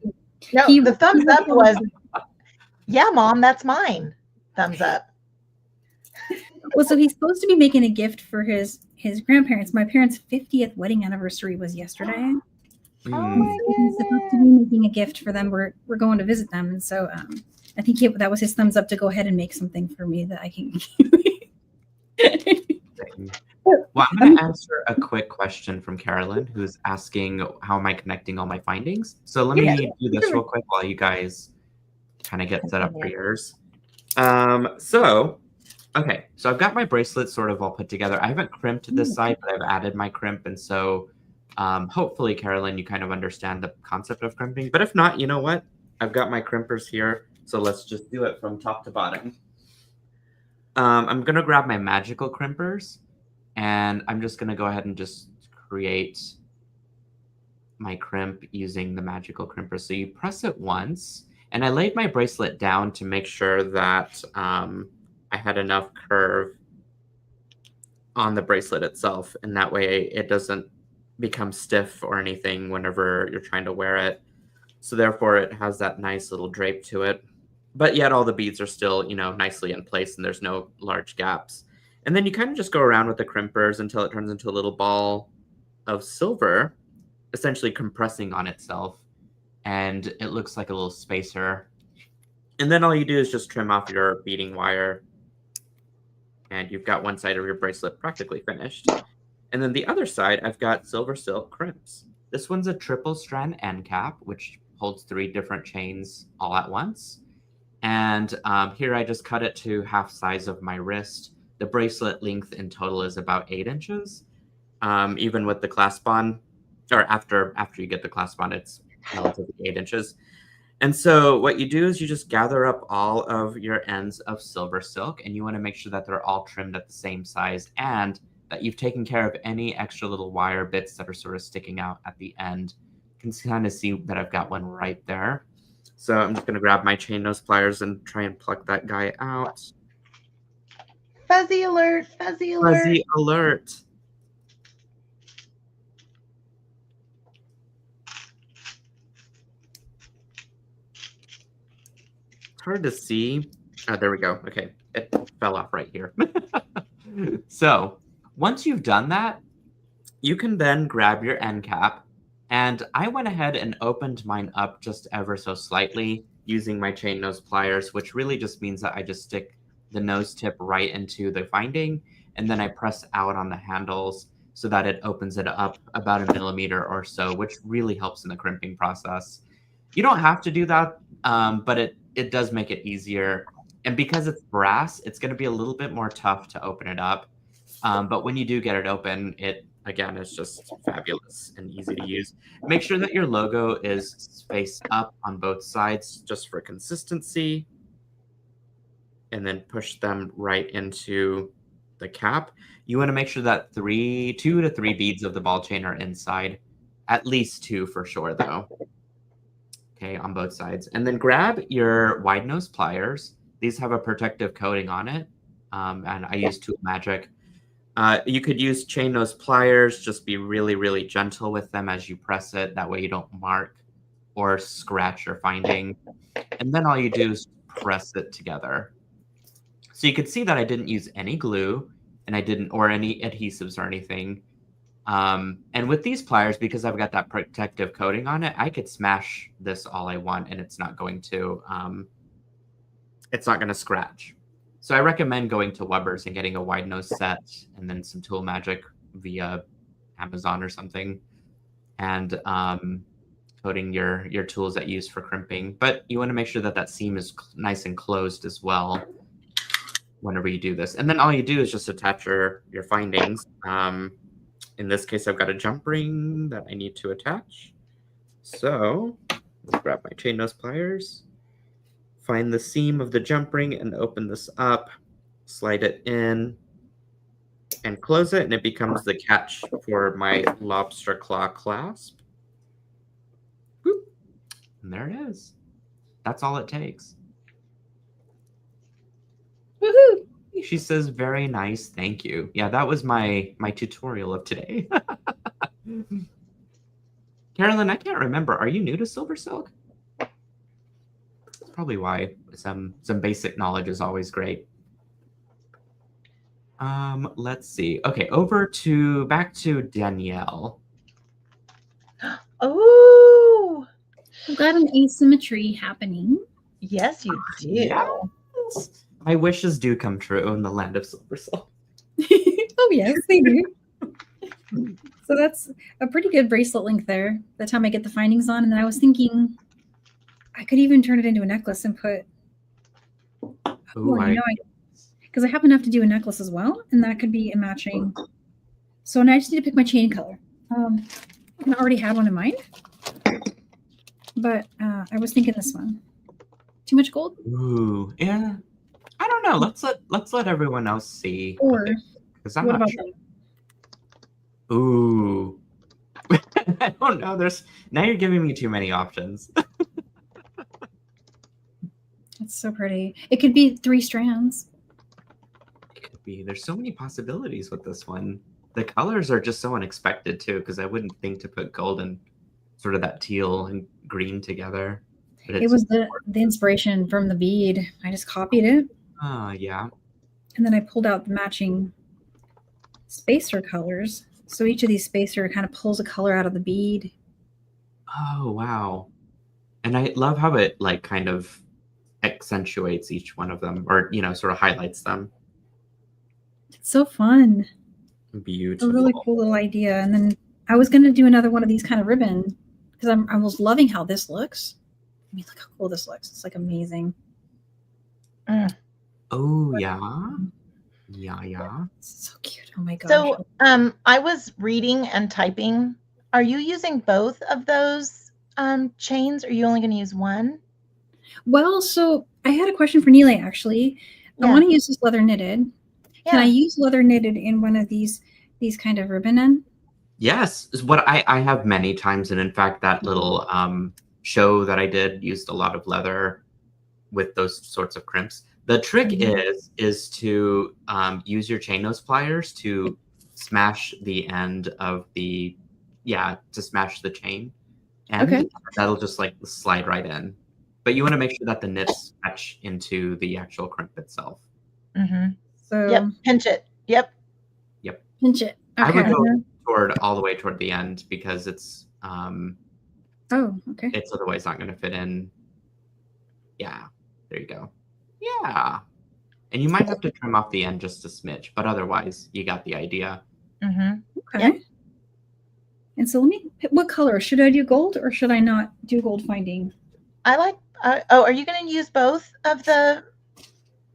No, the thumbs up was, yeah, Mom, that's mine. Thumbs up. Well, so he's supposed to be making a gift for his grandparents. My parents' 50th wedding anniversary was yesterday. Oh my So he's supposed to be making a gift for them. We're going to visit them, and so I think that was his thumbs up to go ahead and make something for me that I can. Well, I'm going to answer a quick question from Carolyn, who's asking, how am I connecting all my findings? So let me do this real quick while you guys kind of get set up for yours. Okay, so I've got my bracelet sort of all put together. I haven't crimped this side, but I've added my crimp. And so hopefully, Carolyn, you kind of understand the concept of crimping. But if not, you know what? I've got my crimpers here. So let's just do it from top to bottom. I'm going to grab my magical crimpers. And I'm just going to go ahead and just create my crimp using the magical crimper. So you press it once. And I laid my bracelet down to make sure that I had enough curve on the bracelet itself. And that way it doesn't become stiff or anything whenever you're trying to wear it. So therefore it has that nice little drape to it. But yet all the beads are still, nicely in place and there's no large gaps. And then you kind of just go around with the crimpers until it turns into a little ball of silver, essentially compressing on itself. And it looks like a little spacer. And then all you do is just trim off your beading wire. And you've got one side of your bracelet practically finished. And then the other side, I've got SilverSilk crimps. This one's a triple strand end cap, which holds 3 different chains all at once. And here I just cut it to half size of my wrist. The bracelet length in total is about 8 inches. Even with the clasp on, or after you get the clasp on, it's relatively 8 inches. And so what you do is you just gather up all of your ends of SilverSilk, and you want to make sure that they're all trimmed at the same size and that you've taken care of any extra little wire bits that are sort of sticking out at the end. You can kind of see that I've got one right there. So I'm just going to grab my chain nose pliers and try and pluck that guy out. Fuzzy alert, fuzzy alert. Fuzzy alert. It's hard to see. Oh, there we go. Okay. It fell off right here. So once you've done that, you can then grab your end cap. And I went ahead and opened mine up just ever so slightly using my chain nose pliers, which really just means that I just stick the nose tip right into the finding, and then I press out on the handles so that it opens it up about 1 millimeter or so, which really helps in the crimping process. You don't have to do that, but it does make it easier. And because it's brass, it's going to be a little bit more tough to open it up. But when you do get it open, again, it's just fabulous and easy to use. Make sure that your logo is face up on both sides just for consistency. And then push them right into the cap. You want to make sure that 2 to 3 beads of the ball chain are inside. At least 2 for sure, though. Okay, on both sides. And then grab your wide nose pliers. These have a protective coating on it. And I use Tool Magic. You could use chain nose pliers. Just be really, really gentle with them as you press it. That way you don't mark or scratch your finding. And then all you do is press it together. So you could see that I didn't use any glue and or any adhesives or anything. And with these pliers, because I've got that protective coating on it, I could smash this all I want and it's not going to scratch. So I recommend going to Weber's and getting a wide nose set and then some Tool Magic via Amazon or something, and coating your tools that you use for crimping. But you want to make sure that that seam is nice and closed as well whenever you do this. And then all you do is just attach your findings. In this case, I've got a jump ring that I need to attach. So let's grab my chain nose pliers, find the seam of the jump ring and open this up, slide it in and close it, and it becomes the catch for my lobster claw clasp. Boop. And there it is. That's all it takes. Woohoo! She says, very nice, thank you. Yeah, that was my tutorial of today. Carolyn, I can't remember. Are you new to SilverSilk? That's probably why. Some basic knowledge is always great. Let's see. Okay, back to Danielle. Oh, I've got an asymmetry happening. yes, you do. Yes. My wishes do come true in the land of SilverSilk. Oh, yes, they do. So that's a pretty good bracelet length there. By the time I get the findings on, and then I was thinking I could even turn it into a necklace and put. Because I happen enough to do a necklace as well, and that could be a matching. So now I just need to pick my chain color. I already had one in mind, but I was thinking this one. Too much gold? Ooh, yeah. I don't know. Let's let everyone else see. Or because I'm not sure. Ooh. I don't know. Now you're giving me too many options. It's so pretty. It could be 3 strands. It could be. There's so many possibilities with this one. The colors are just so unexpected too, because I wouldn't think to put gold and sort of that teal and green together. It was the inspiration from the bead. I just copied it. Yeah. And then I pulled out the matching spacer colors. So each of these spacer kind of pulls a color out of the bead. Oh, wow. And I love how it like kind of accentuates each one of them, or, sort of highlights them. It's so fun. Beautiful. A really cool little idea. And then I was going to do another one of these kind of ribbon because I was loving how this looks. I mean, look how cool this looks. It's like amazing. Oh, yeah. Yeah. So cute. Oh my gosh. So I was reading and typing. Are you using both of those chains, or are you only going to use one? Well, so I had a question for Nealay, actually. Yeah. I want to use this leather knitted. Yeah. Can I use leather knitted in one of these kind of ribbon end? Yes. What I have many times. And in fact, that little show that I did used a lot of leather with those sorts of crimps. The trick is to use your chain nose pliers to smash the end of to smash the chain. And that'll just like slide right in. But you want to make sure that the knits match into the actual crimp itself. Mm-hmm. So pinch it. Yep. Pinch it. Okay. I would go all the way toward the end because it's it's otherwise not going to fit in. Yeah. There you go. Yeah. And you might have to trim off the end just a smidge, but otherwise you got the idea. Mm-hmm. Okay. Yep. And so what color? Should I do gold or should I not do gold finding? I like, are you going to use both of are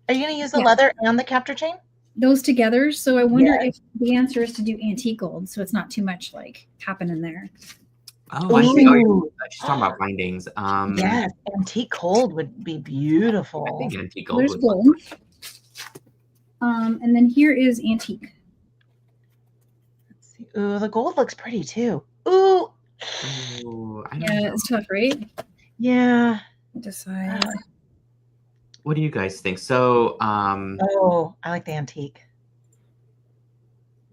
you going to use the leather and the capture chain? Those together. So I wonder if the answer is to do antique gold. So it's not too much like happening there. Oh, I see. Oh, she's talking about findings. Yes, antique gold would be beautiful. I think antique gold. There's gold. And then here is antique. Let's see. Ooh, the gold looks pretty too. Ooh. It's tough, right? Yeah. Decide. What do you guys think? So, I like the antique.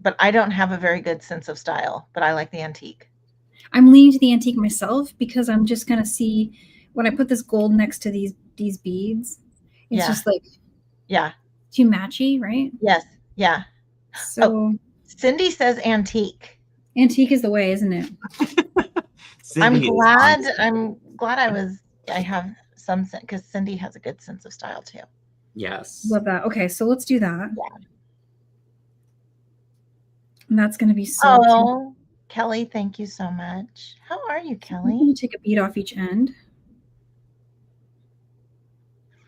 But I don't have a very good sense of style, but I like the antique. I'm leaning to the antique myself because I'm just going to see when I put this gold next to these beads, it's just like too matchy, right? Yes. Yeah. So Cindy says antique. Antique is the way, isn't it? I'm glad I have some, because Cindy has a good sense of style too. Yes. Love that. Okay, so let's do that. Yeah. And that's going to be so cute. Kelly, thank you so much. How are you, Kelly? I'm going to take a bead off each end.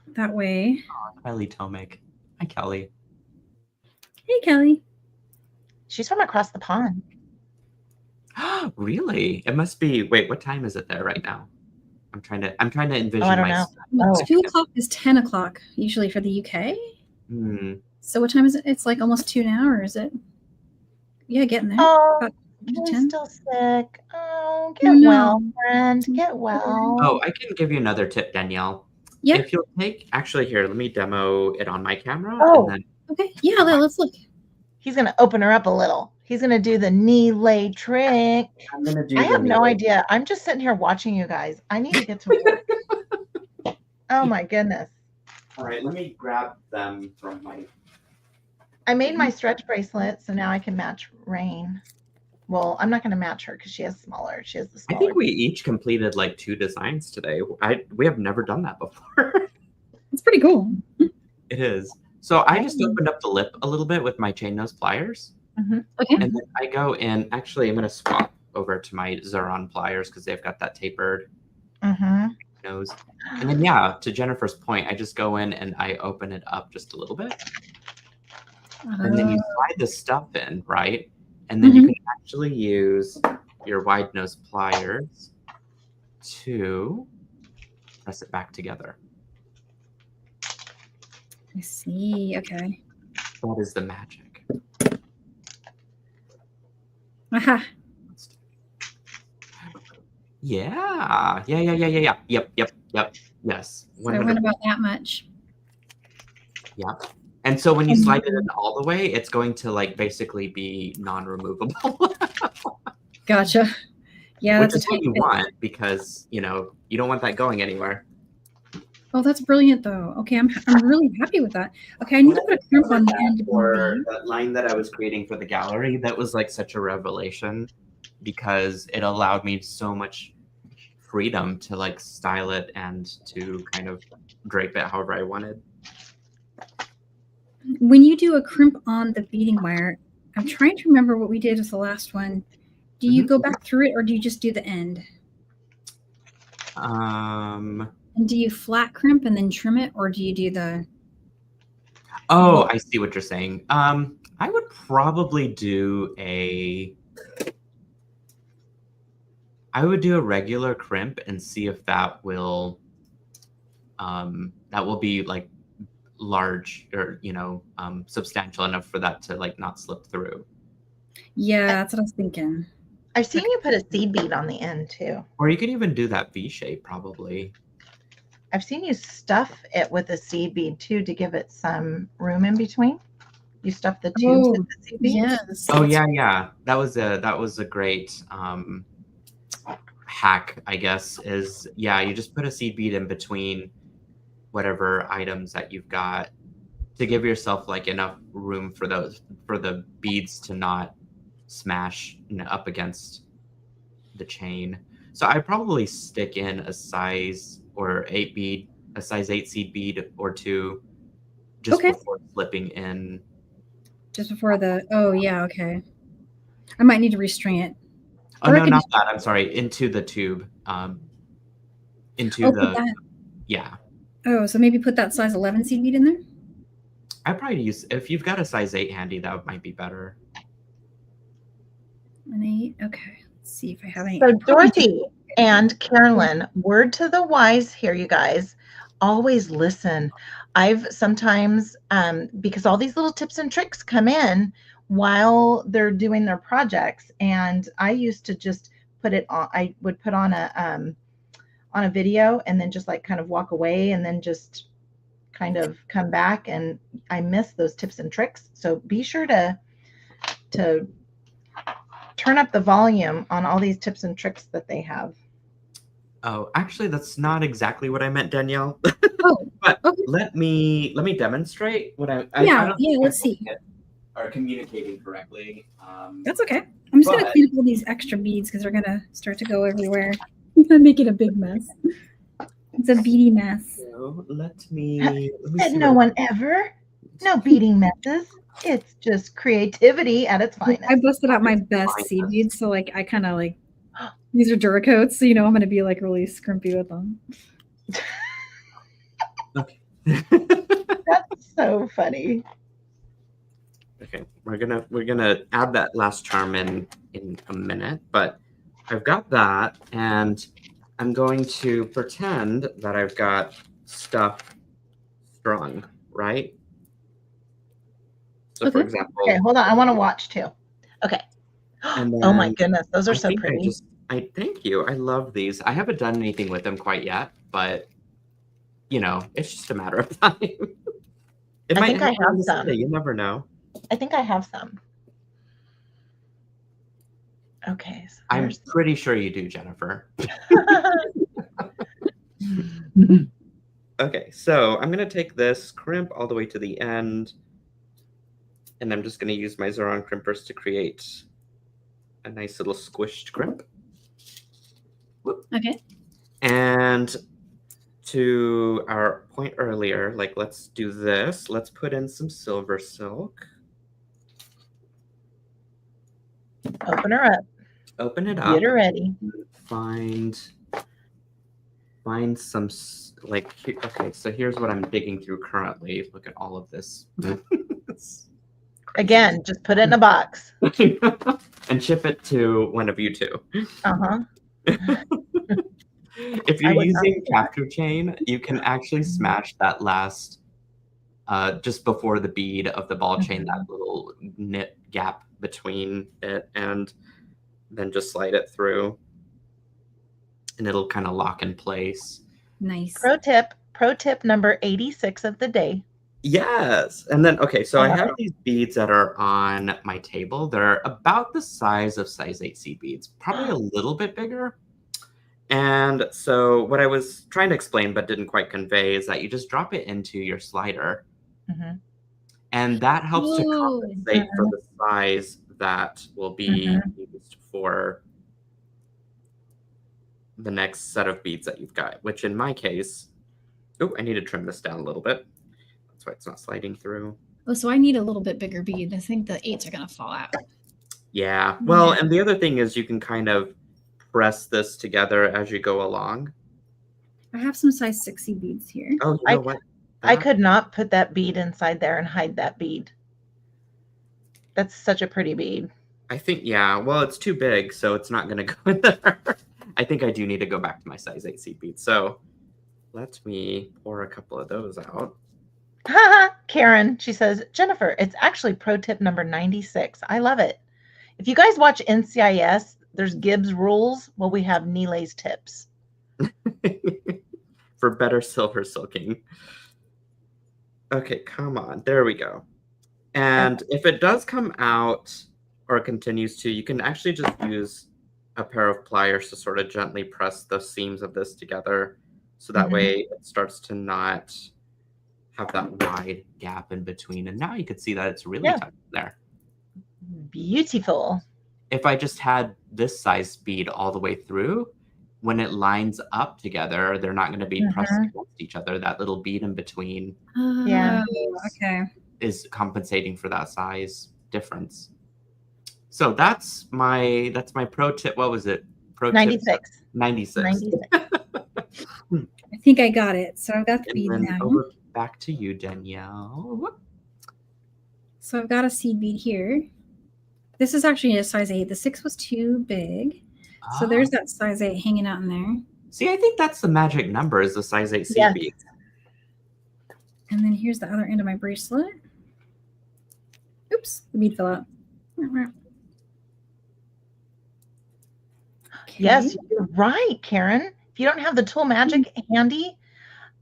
That way. Oh, Kelly Tomic. Hi, Kelly. Hey, Kelly. She's from across the pond. Really? It must be. Wait, what time is it there right now? I'm trying to envision. I don't know. 2 o'clock is 10 o'clock usually for the UK. So what time is it? It's like almost 2 now, or is it? Yeah, getting there. Kelly's still sick. Oh, get well, friend. Get well. Oh, I can give you another tip, Danielle. Yeah. If you'll actually here, let me demo it on my camera. Oh. And then, okay. Yeah, let's look. He's going to open her up a little. He's gonna do the Nealay trick. I'm gonna do. I have no idea. I'm just sitting here watching you guys. I need to get to work. Oh my goodness. All right, let me grab them from my. I made my stretch bracelet, so now I can match Rain. Well, I'm not going to match her because she has smaller. She has the smaller. I think we each completed like 2 designs today. We have never done that before. It's pretty cool. It is. So I just opened up the lip a little bit with my chain nose pliers. Okay. And then I go in. Actually, I'm going to swap over to my Xuron pliers because they've got that tapered nose. And then, yeah, to Jennifer's point, I just go in and I open it up just a little bit. And then you slide the stuff in, right? And then you can actually use your wide nose pliers to press it back together. I see. Okay. That is the magic. Aha. Yeah. Yep. Yes. So I went about that much. Yeah. And so when you slide it in all the way, it's going to like basically be non-removable. Gotcha. Yeah, which is what you want because you don't want that going anywhere. Oh, that's brilliant though. Okay, I'm really happy with that. Okay, I need to put a crimp on the end for that line that I was creating for the gallery. That was like such a revelation because it allowed me so much freedom to like style it and to kind of drape it however I wanted. When you do a crimp on the beading wire, I'm trying to remember what we did with the last one. Do you go back through it or do you just do the end? And do you flat crimp and then trim it or do you do the... Oh, I see what you're saying. I would probably do a regular crimp and see if that will be like large or substantial enough for that to like not slip through. Yeah, that's what I was thinking. I've seen you put a seed bead on the end too. Or you could even do that V shape probably. I've seen you stuff it with a seed bead too to give it some room in between. You stuff the tubes with the seed beads. Yes. Oh yeah. That was a great hack, I guess, is you just put a seed bead in between whatever items that you've got to give yourself like enough room for the beads to not smash up against the chain. So I probably stick in a size 8 seed bead or 2 just before slipping in. Just before the okay. I might need to restring it. Oh no, not that. I'm sorry. Into the tube. Yeah. Oh, so maybe put that size 11 seed bead in there? I probably use, if you've got a size 8 handy, that might be better. An 8? Okay. Let's see if I have any. So Dorothy and Carolyn, word to the wise here, you guys. Always listen. I've sometimes, because all these little tips and tricks come in while they're doing their projects, and I used to just put it on, I would put on a video and then just like kind of walk away and then just kind of come back, and I miss those tips and tricks. So be sure to turn up the volume on all these tips and tricks that they have. Oh, actually, that's not exactly what I meant, Danielle. Oh, but okay. let me demonstrate what I let's see. Are communicating correctly. That's okay. I'm just gonna clean up all these extra beads because they're gonna start to go everywhere. I'm gonna make it a big mess. It's a beady mess. So let me Said no one ever. No beading messes. It's just creativity at its finest. I busted out my best seed beads, so like I kind of like these are Duracoats, so I'm gonna be like really scrimpy with them. Okay. That's so funny. Okay, we're gonna add that last charm in a minute, but I've got that, and I'm going to pretend that I've got stuff strung, right? So for example, okay, hold on, I want to watch too. Okay. Oh my goodness, those are so pretty. I thank you. I love these. I haven't done anything with them quite yet, but it's just a matter of time. I think I have some. You never know. I think I have some. Okay. So I'm pretty sure you do, Jennifer. Okay, so I'm going to take this crimp all the way to the end, and I'm just going to use my Zoran crimpers to create a nice little squished crimp. Whoop. Okay. And to our point earlier, like, let's do this. Let's put in some SilverSilk. Open her up. Open it up. Get her ready. Find some, like, okay, so here's what I'm digging through currently. Look at all of this. Again, just put it in a box. And ship it to one of you two. Uh-huh. If you're using capture chain, you can actually smash that last, just before the bead of the ball chain, that little knit gap between it, and then just slide it through. And it'll kind of lock in place. Nice. Pro tip number 86 of the day. Yes. And then, okay, so I have these beads that are on my table. They're about the size of size 8 seed beads, probably a little bit bigger. And so what I was trying to explain but didn't quite convey is that you just drop it into your slider. And that helps to compensate for the size that will be used for the next set of beads that you've got, which in my case, oh, I need to trim this down a little bit. That's why it's not sliding through. Oh, so I need a little bit bigger bead. I think the 8s are going to fall out. Yeah. Well, and the other thing is you can kind of press this together as you go along. I have some size 6 beads here. Oh, you know what? I could not put that bead inside there and hide that bead. That's such a pretty bead. I think, yeah. Well, it's too big, so it's not going to go in there. I think I do need to go back to my size 8 seed bead. So let me pour a couple of those out. Karen, she says, Jennifer, it's actually pro tip number 96. I love it. If you guys watch NCIS, there's Gibbs rules. Well, we have Nealay's tips. For better silver silking. Okay, come on. There we go. And if it does come out or continues to, you can actually just use a pair of pliers to sort of gently press the seams of this together. So that way it starts to not have that wide gap in between. And now you can see that it's really tight there. Beautiful. If I just had this size bead all the way through, when it lines up together, they're not going to be pressed against each other. That little bead in between is compensating for that size difference. So that's my pro tip. What was it? Pro 96. Tip 96. I think I got it. So I've got the bead now. Back to you, Danielle. So I've got a seed bead here. This is actually a size 8. The 6 was too big. So there's that size 8 hanging out in there. See, I think that's the magic number, is the size 8 seed beads. And then here's the other end of my bracelet. Oops, the bead fell out. Okay. Yes, you're right, Karen. If you don't have the tool magic handy,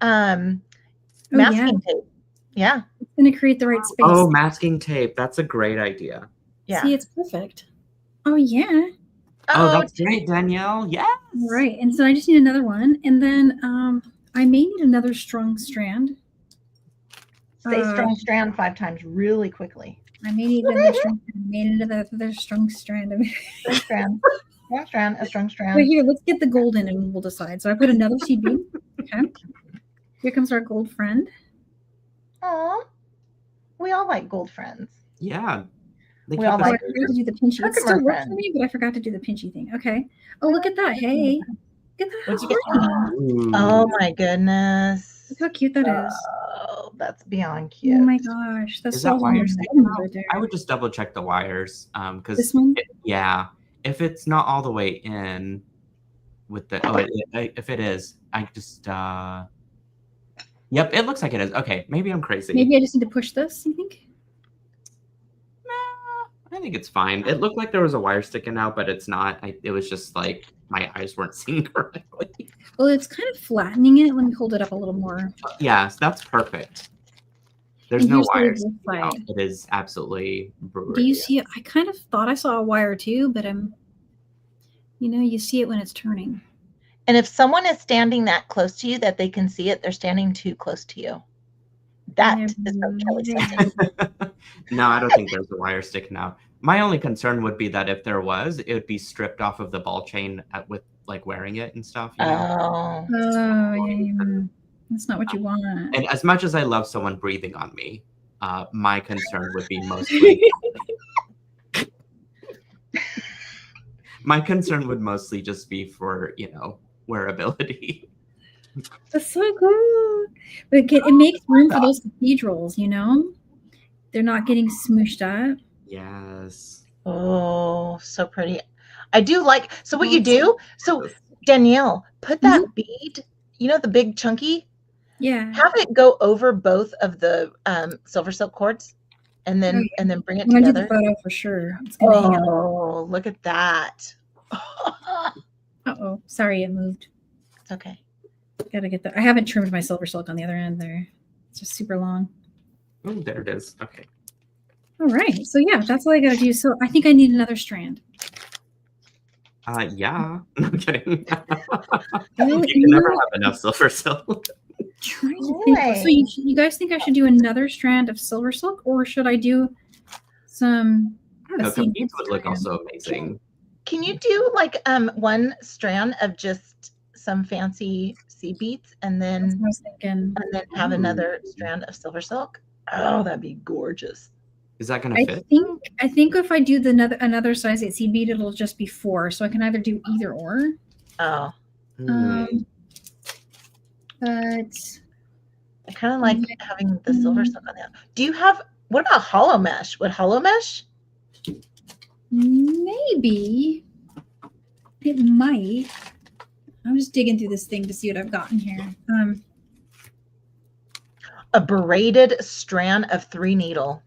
masking tape. Yeah. It's going to create the right space. Oh, masking tape. That's a great idea. Yeah. See, it's perfect. Oh, yeah. Oh, that's great, Danielle. Yes. Right. And so I just need another one. And then I may need another strung strand. Say strung strand 5 times really quickly. I may need another strung strand. I may need another strung strand. A strung strand. Wait, here, let's get the gold in and we'll decide. So I put another seed bead. Okay. Here comes our gold friend. Aw. We all like gold friends. Yeah. We all like I forgot to do the pinchy. It still works for me, but I forgot to do the pinchy thing. Okay. Oh, look at that. Hey. Look at that. Oh, my goodness. Look how cute that is. Oh, that's beyond cute. Oh, my gosh. That's so wires right there. I would just double check the wires. Because this one? If it's not all the way in with the, if it is, I just, yep, it looks like it is. Okay, maybe I'm crazy. Maybe I just need to push this, you think? I think it's fine. It looked like there was a wire sticking out, but it's not. It was just like my eyes weren't seeing correctly. Well, it's kind of flattening it. Let me hold it up a little more. Yes, that's perfect. There's no wires. It is absolutely brilliant. Do you see it? I kind of thought I saw a wire too, but I'm You know, you see it when it's turning. And if someone is standing that close to you that they can see it, they're standing too close to you. That is what Kelly said. No, I don't think there's a wire sticking out. My only concern would be that if there was, it would be stripped off of the ball chain with like wearing it and stuff. You know? Yeah. That's not what you want. And as much as I love someone breathing on me, my concern would be mostly. My concern would mostly just be for, you know, wearability. That's so cool. But it makes room for those cathedrals, you know? They're not getting smooshed up. Yes. Oh, so pretty. I do like, so what you do, so Danielle, put that bead, you know, the big chunky? Yeah. Have it go over both of the SilverSilk cords and then bring it together. I do the photo for sure. It's gonna hang out. Oh, look at that. Uh-oh. Sorry, it moved. It's okay. Gotta get that. I haven't trimmed my SilverSilk on the other end there. It's just super long. Oh, there it is. Okay. All right. So yeah, that's all I gotta do. So I think I need another strand. Yeah. No, I'm kidding. You can never have enough SilverSilk. Trying to think. So you guys think I should do another strand of SilverSilk, or should I do some? I don't know. Beads would look also amazing. Can you do like one strand of just some fancy seed beads and then have another strand of SilverSilk? Oh, that'd be gorgeous. Is that gonna fit? I think if I do another size 8 seed bead, it'll just be 4. So I can either do either or. Oh. But I kind of like having the SilverSilk on that. Do you have, what about hollow mesh? Would hollow mesh? Maybe. It might. I'm just digging through this thing to see what I've gotten here. A braided strand of 3 needle.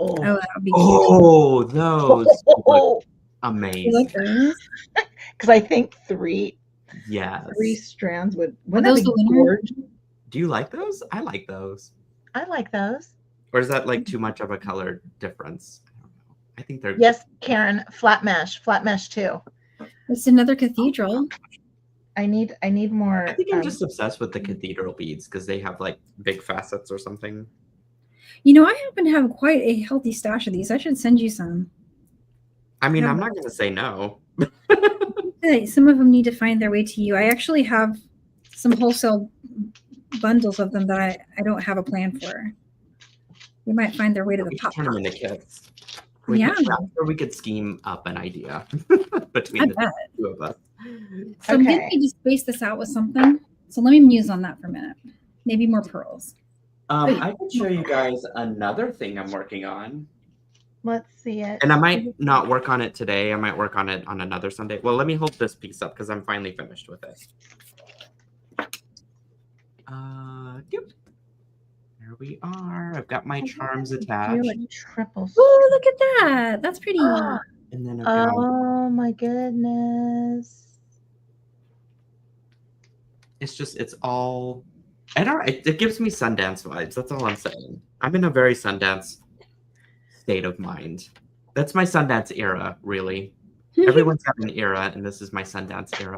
Oh, that would be cute. Oh, those look amazing. Because I think 3 strands would those the winner? Do you like those? I like those. I like those. Or is that like too much of a color difference? I don't know. I think they're Karen, flat mesh too. It's another cathedral. I need more. I think I'm just obsessed with the cathedral beads because they have like big facets or something. You know, I happen to have quite a healthy stash of these. I should send you some. I mean, I'm not going to say no. Some of them need to find their way to you. I actually have some wholesale bundles of them that I don't have a plan for. They might find their way to the pop. Turn them into kits. Or we could scheme up an idea between the two of us. So I'm going to just space this out with something. So let me muse on that for a minute. Maybe more pearls. I can show you guys another thing I'm working on. Let's see it. And I might not work on it today. I might work on it on another Sunday. Well, let me hold this piece up because I'm finally finished with it. There we are. I've got my charms attached. Like triples. Oh, look at that. That's pretty. And then I've got... Oh my goodness. It's all... It gives me Sundance vibes. That's all I'm saying. I'm in a very Sundance state of mind. That's my Sundance era, really. Everyone's got an era, and this is my Sundance era.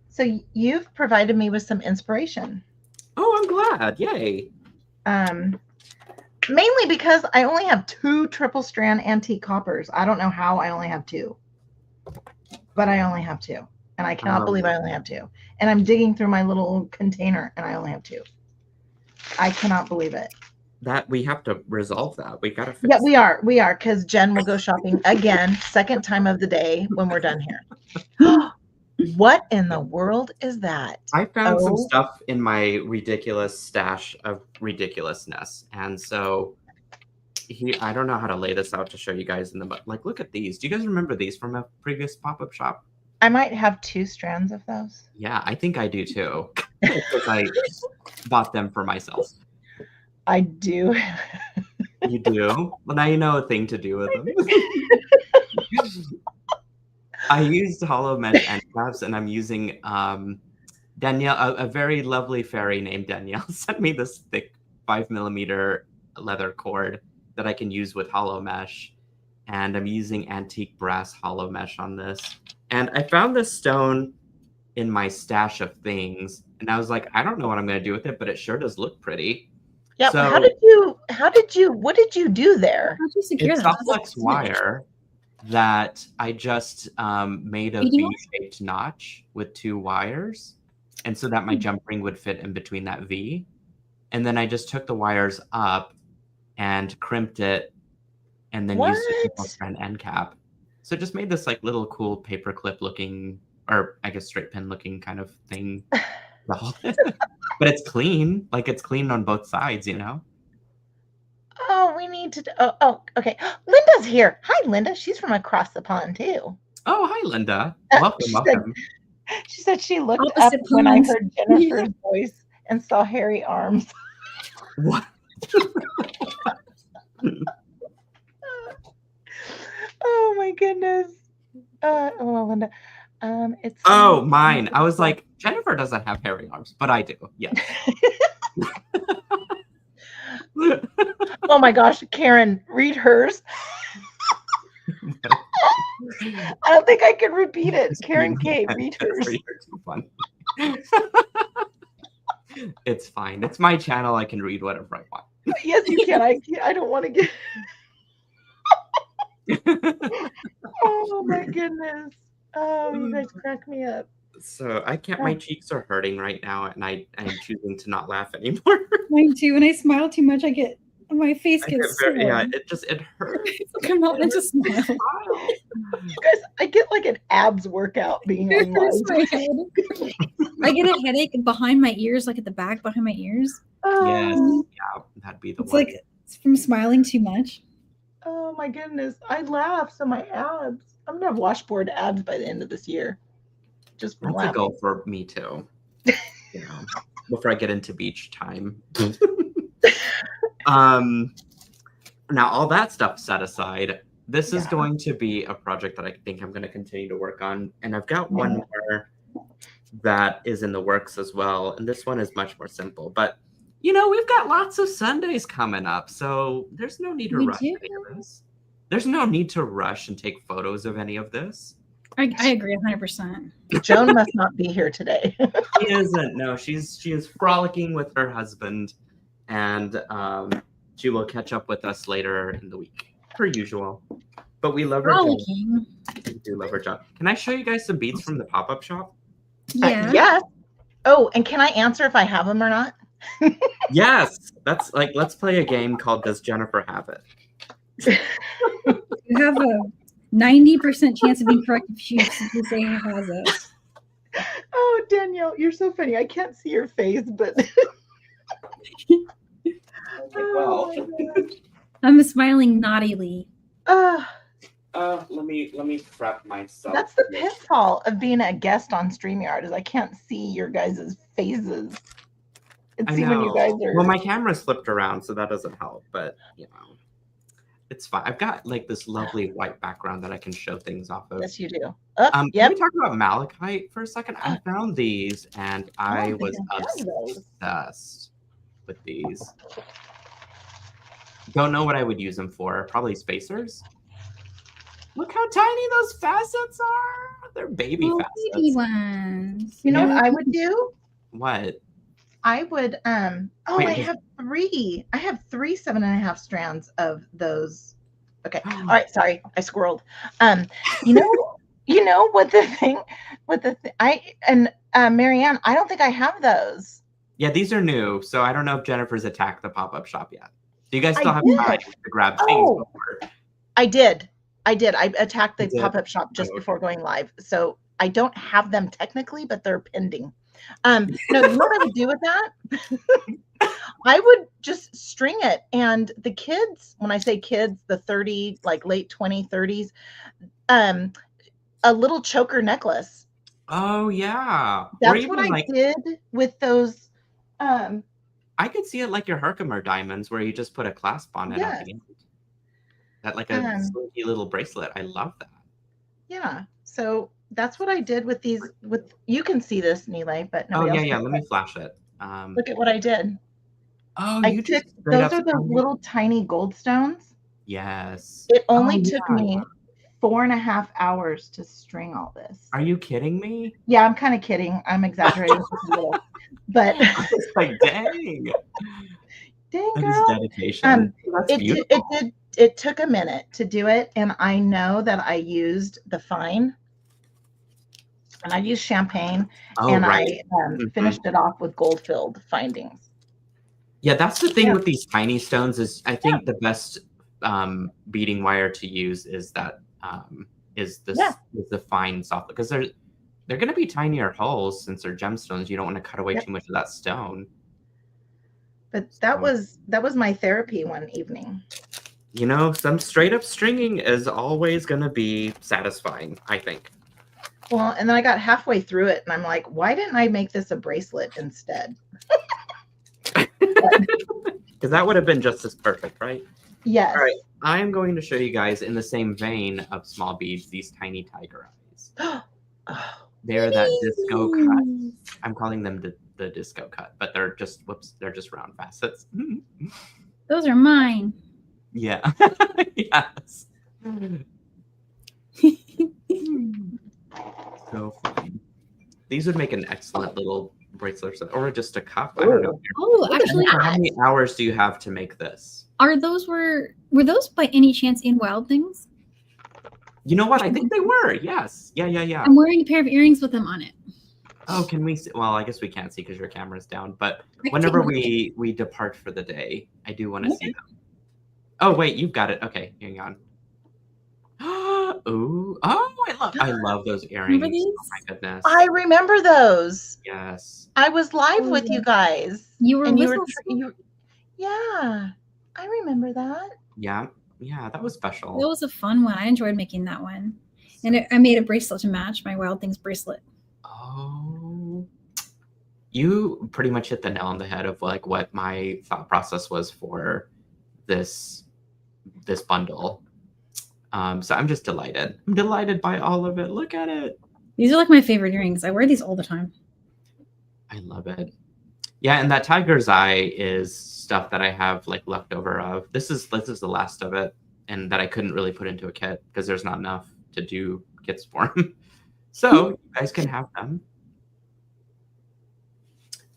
So you've provided me with some inspiration. Oh, I'm glad. Yay. Mainly because I only have 2 triple strand antique coppers. I don't know how I only have 2. But I only have 2. And I cannot believe I only have 2. And I'm digging through my little container and I only have 2. I cannot believe it. That we have to resolve that. We gotta fix we are, because Jen will go shopping again, second time of the day when we're done here. What in the world is that? I found some stuff in my ridiculous stash of ridiculousness. And so I don't know how to lay this out to show you guys in the like, look at these. Do you guys remember these from a previous pop-up shop? I might have 2 strands of those. Yeah, I think I do too. Because I bought them for myself. I do. You do? Well, now you know a thing to do with them. I used hollow mesh end caps, and I'm using Danielle, a very lovely fairy named Danielle, sent me this thick 5mm leather cord that I can use with hollow mesh, and I'm using antique brass hollow mesh on this. And I found this stone in my stash of things, and I was like, I don't know what I'm going to do with it, but it sure does look pretty. Yeah. So what did you do there? How'd you secure it's that? Suplex wire that I just made a Beading V-shaped notch with 2 wires, and so that my jump ring would fit in between that V. And then I just took the wires up and crimped it, and then used it for an end cap. So it just made this like little cool paper clip looking, or I guess straight pin looking kind of thing. But it's clean. Like it's clean on both sides, you know? Oh, we need to. Oh, okay. Linda's here. Hi, Linda. She's from across the pond too. Oh, hi, Linda. She Welcome. She said she looked Opposite up when I ponds. heard Jennifer's voice and saw hairy arms. What? Oh my goodness. Well, Linda. It's Mine. I was like, Jennifer doesn't have hairy arms, but I do. Yes. Oh my gosh, Karen, read hers. I don't think I can repeat it. Karen K, read hers. Fun. It's fine. It's my channel. I can read whatever I want. Yes, you can. I don't want to get. Oh my goodness. Oh, you guys crack me up. So I can't. My cheeks are hurting right now, and I'm choosing to not laugh anymore. Mine too. When I smile too much, my face gets sore. Yeah, it hurts. I'm not meant to smile. You guys, I get like an abs workout being It hurts online. my head. I get a headache behind my ears, like at the back behind my ears. Yes, yeah, that'd be the It's one. like it's from smiling too much. Oh my goodness. I laugh, so my abs. I'm gonna have washboard abs by the end of this year. Just from That's a laughing. goal for me too. You know, before I get into beach time. Now all that stuff set aside, this is going to be a project that I think I'm going to continue to work on, and I've got one more that is in the works as well, and this one is much more simple. But you know, we've got lots of Sundays coming up, so there's no need to rush any of this. There's no need to rush and take photos of any of this. I agree 100%. Joan must not be here today. She isn't. No, she is frolicking with her husband, and she will catch up with us later in the week, per usual. But we love her. Frolicking. We do love her job. Can I show you guys some beads from the pop-up shop? Yeah. Yes. Oh, and can I answer if I have them or not? Yes. That's like, let's play a game called Does Jennifer Have It? You have a 90% chance of being correct if you say he has it. Oh, Danielle, you're so funny. I can't see your face, but Well, I'm smiling naughtily. let me prep myself. That's the pitfall of being a guest on StreamYard is I can't see your guys' faces. I See when you know. guys are. Well, my camera's flipped around, so that doesn't help. But you know, it's fine. I've got like this lovely white background that I can show things off of. Yes, you do. Can Yep. we talk about malachite for a second? I found these, and I was those. obsessed with these. Don't know what I would use them for. Probably spacers. Look how tiny those facets are. They're baby Oh, facets. baby ones. You know Yeah. what I would do? What? I would Wait, I have three 7.5 strands of those. Okay. All right, sorry, I squirreled. You know what the thing Marianne, I don't think I have those. Yeah, these are new, so I don't know if Jennifer's attacked the pop-up shop yet. Do you guys still I have did. time to grab things Oh. before? I did. I attacked the You did? pop-up shop just Oh, before going live. So I don't have them technically, but they're pending. No, you know what I would do with that? I would just string it. And the kids, when I say kids, the 30, like late 20s, 30s, a little choker necklace. Oh yeah. Or That's even what I like did with those. I could see it like your Herkimer diamonds where you just put a clasp on it at Yes. the end. That like a slinky little bracelet. I love that. Yeah. So that's what I did with these. You can see this, Nealay, but Oh nobody yeah, else. yeah. Let me flash it. Look at what I did. Oh, I you just took those are those little tiny gold stones. Yes. It only Oh, took yeah. me 4.5 hours to string all this. Are you kidding me? Yeah, I'm kind of kidding. I'm exaggerating just a little, but It's like, dang. Dang, That is girl. dedication. That's beautiful. It took a minute to do it, and I know that I used the fine, and I used champagne, and right. I finished it off with gold-filled findings. Yeah, that's the thing with these tiny stones is I think the best beading wire to use is that is the fine soft, because they're going to be tinier holes since they're gemstones. You don't want to cut away too much of that stone. But that was my therapy one evening. You know, some straight up stringing is always going to be satisfying, I think. Well, and then I got halfway through it, and I'm like, why didn't I make this a bracelet instead? Because that would have been just as perfect, right? Yes. All right. I am going to show you guys in the same vein of small beads, these tiny tiger eyes. They're that disco cut. I'm calling them the disco cut, but they're just, they're just round facets. Those are mine. Yeah. Yes. So fun. These would make an excellent little bracelet or just a cup. I don't know. Oh, actually, how many hours do you have to make this? Were those by any chance in Wild Things? You know what? I think they were. Yes. Yeah. I'm wearing a pair of earrings with them on it. Oh, can we see? Well, I guess we can't see because your camera's down. But whenever we depart for the day, I do want to see them. Oh wait, you've got it. Okay, hang on. Ooh. Oh, I love those earrings. Oh my goodness. I remember those. Yes. I was live with you guys. You were yeah. I remember that. Yeah, that was special. That was a fun one. I enjoyed making that one. And I made a bracelet to match my Wild Things bracelet. Oh. You pretty much hit the nail on the head of like what my thought process was for this bundle. So I'm just delighted. I'm delighted by all of it. Look at it. These are like my favorite earrings. I wear these all the time. I love it. Yeah, and that tiger's eye is stuff that I have like leftover of. This is the last of it, and that I couldn't really put into a kit because there's not enough to do kits for them. So you guys can have them.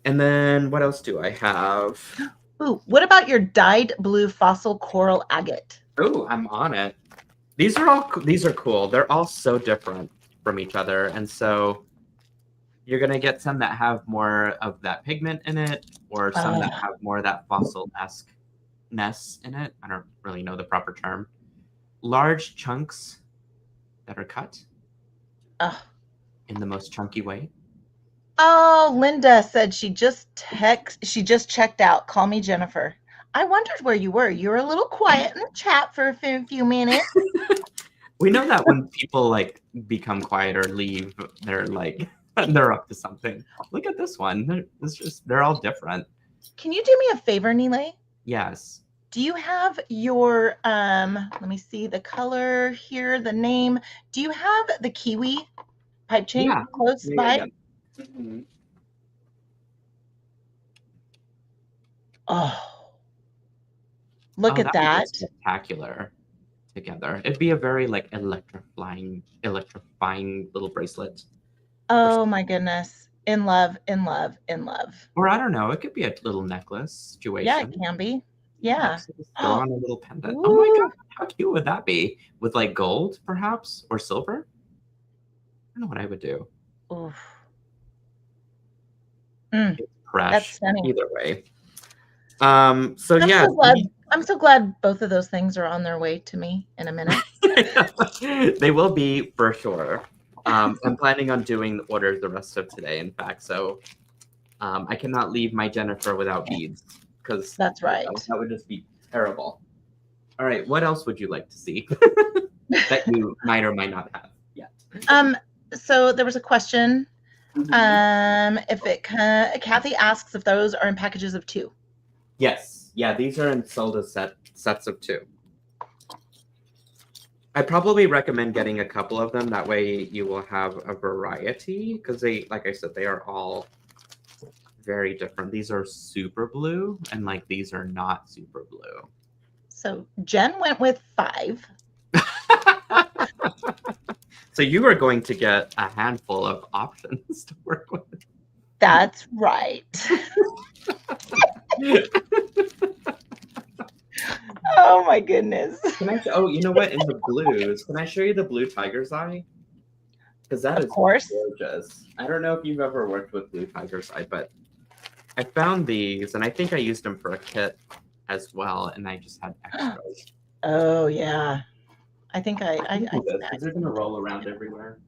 And then what else do I have? Ooh, what about your dyed blue fossil coral agate? Oh, I'm on it. These are cool. They're all so different from each other, and so you're gonna get some that have more of that pigment in it, or some that have more of that fossil-esque-ness in it. I don't really know the proper term. Large chunks that are cut in the most chunky way. Oh, Linda said she just checked out. Call me Jennifer. I wondered where you were. You were a little quiet in the chat for a few minutes. We know that when people like become quiet or leave, they're like they're up to something. Look at this one. They're all different. Can you do me a favor, Nealay? Yes. Do you have your let me see the color here, the name. Do you have the kiwi pipe chain close by? Yeah. Mm-hmm. Oh. Look at that. Spectacular together. It'd be a very like electrifying little bracelet. Oh my goodness. In love. Or I don't know, it could be a little necklace situation. Yeah, it can be. Yeah. Throw on a little pendant. Ooh. Oh my god, how cute would that be? With like gold, perhaps, or silver? I don't know what I would do. Oof. It's fresh. That's stunning. Either way. So yeah. I'm so glad both of those things are on their way to me in a minute. They will be for sure. I'm planning on doing the order the rest of today, in fact. So I cannot leave my Jennifer without beads, because that's right. That would just be terrible. All right, what else would you like to see that you might or might not have yet? So there was a question. Kathy asks if those are in packages of 2. Yes. Yeah, these are sold as sets of 2. I probably recommend getting a couple of them. That way you will have a variety, because they, like I said, they are all very different. These are super blue, and like these are not super blue. So Jen went with 5. So you are going to get a handful of options to work with. That's right. Oh my goodness. Oh, you know what? In the blues, can I show you the blue tiger's eye? Because that is gorgeous. I don't know if you've ever worked with blue tiger's eye, but I found these, and I think I used them for a kit as well, and I just had extras. Oh yeah, I think I because they're gonna roll around everywhere.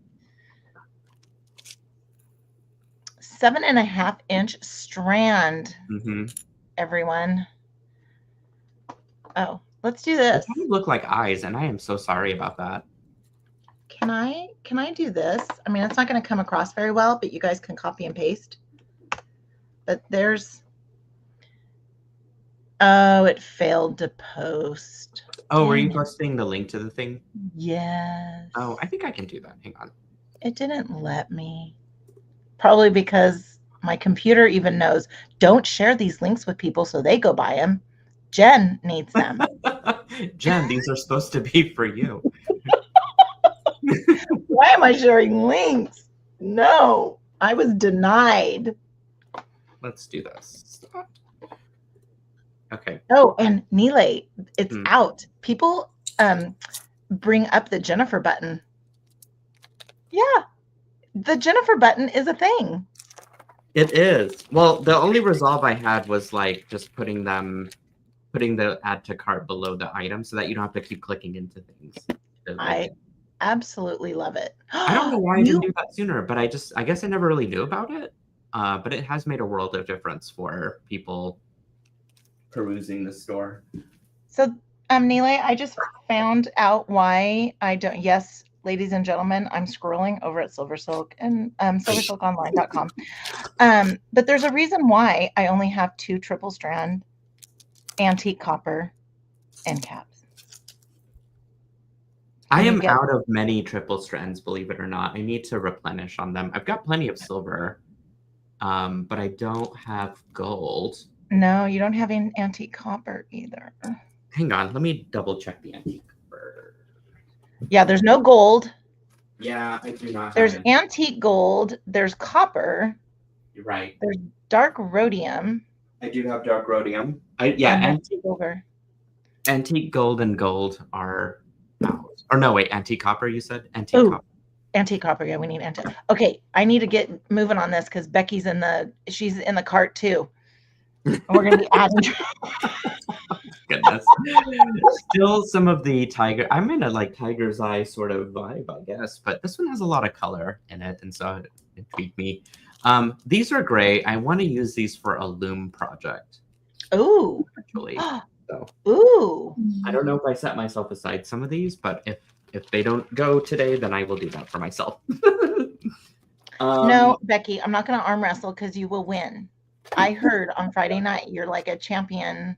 7.5 inch strand. Everyone. Oh, let's do this. They kind of look like eyes, and I am so sorry about that. Can I do this? I mean, it's not going to come across very well, but you guys can copy and paste. But there's, oh, it failed to post. Oh, were you posting the link to the thing? Yes. Oh, I think I can do that. Hang on. It didn't let me. Probably because my computer even knows, don't share these links with people so they go buy them. Jen needs them. Jen, these are supposed to be for you. Why am I sharing links? No, I was denied. Let's do this. Okay. Oh, and Nealay, it's out. People bring up the Jennifer button. Yeah, the Jennifer button is a thing. It is. Well, the only resolve I had was like just putting the add to cart below the item so that you don't have to keep clicking into things. I absolutely love it. I don't know why I didn't do that sooner, but I guess I never really knew about it. But it has made a world of difference for people perusing the store. So, Nealay, I just found out why I don't. Yes, ladies and gentlemen, I'm scrolling over at SilverSilk and SilverSilkOnline.com. But there's a reason why I only have 2 triple strand antique copper end caps. I am out of many triple strands, believe it or not. I need to replenish on them. I've got plenty of silver, but I don't have gold. No, you don't have an antique copper either. Hang on, let me double check the antique copper. Yeah, there's no gold. Yeah, I do not. There's antique gold. There's copper. You're right. There's dark rhodium. I do have dark rhodium. Antique silver. Antique gold and gold are out. Or no, wait, antique copper, you said? Antique copper. Antique copper, yeah, we need antique. Okay, I need to get moving on this because Becky's she's in the cart too. And we're gonna be adding. Goodness. Still some of the tiger. I'm in a like tiger's eye sort of vibe, I guess, but this one has a lot of color in it, and so it intrigued me. These are gray. I want to use these for a loom project. Ooh. Actually. So, ooh. I don't know if I set myself aside some of these, but if they don't go today, then I will do that for myself. No, Becky, I'm not going to arm wrestle because you will win. I heard on Friday night you're like a champion.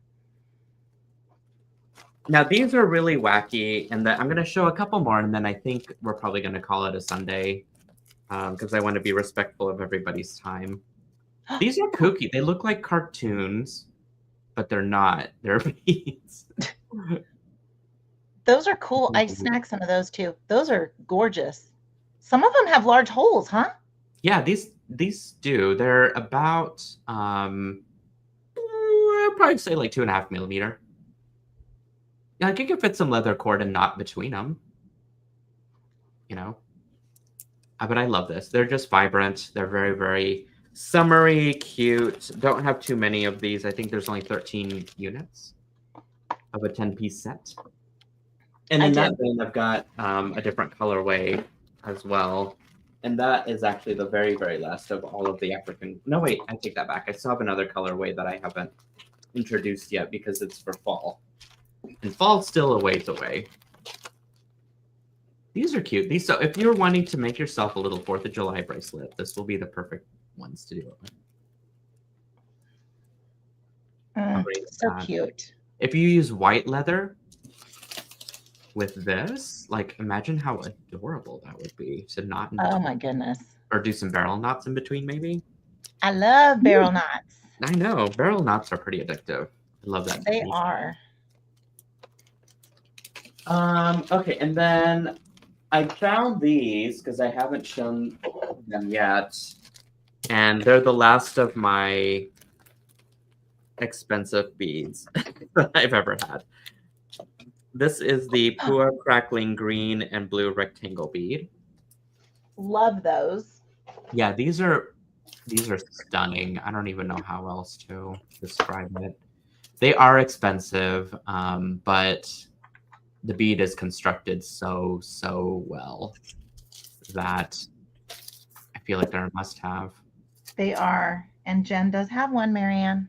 Now, these are really wacky, and I'm going to show a couple more, and then I think we're probably going to call it a Sunday because I want to be respectful of everybody's time. These are kooky. They look like cartoons, but they're not. They're beads. Those are cool. I snagged some of those too. Those are gorgeous. Some of them have large holes, huh? Yeah, these do. They're about I'd probably say like 2.5 millimeter. Yeah, I think you could fit some leather cord and knot between them. You know. But I love this. They're just vibrant. They're very, very summery, cute. Don't have too many of these. I think there's only 13 units of a 10-piece set. And in that vein, I've got a different colorway as well. And that is actually the very, very last of all of the African. No, wait, I take that back. I still have another colorway that I haven't introduced yet because it's for fall. And fall's still a ways away. These are cute. So if you're wanting to make yourself a little 4th of July bracelet, this will be the perfect ones to do it with. So cute. If you use white leather with this, like imagine how adorable that would be to knot. Oh my goodness. Or do some barrel knots in between, maybe. I love barrel knots. I know. Barrel knots are pretty addictive. I love that. They are. Okay, and then I found these because I haven't shown them yet. And they're the last of my expensive beads that I've ever had. This is the Pua Crackling Green and Blue Rectangle bead. Love those. Yeah, these are stunning. I don't even know how else to describe it. They are expensive, but the bead is constructed so well that I feel like they're a must-have. They are, and Jen does have one, Marianne.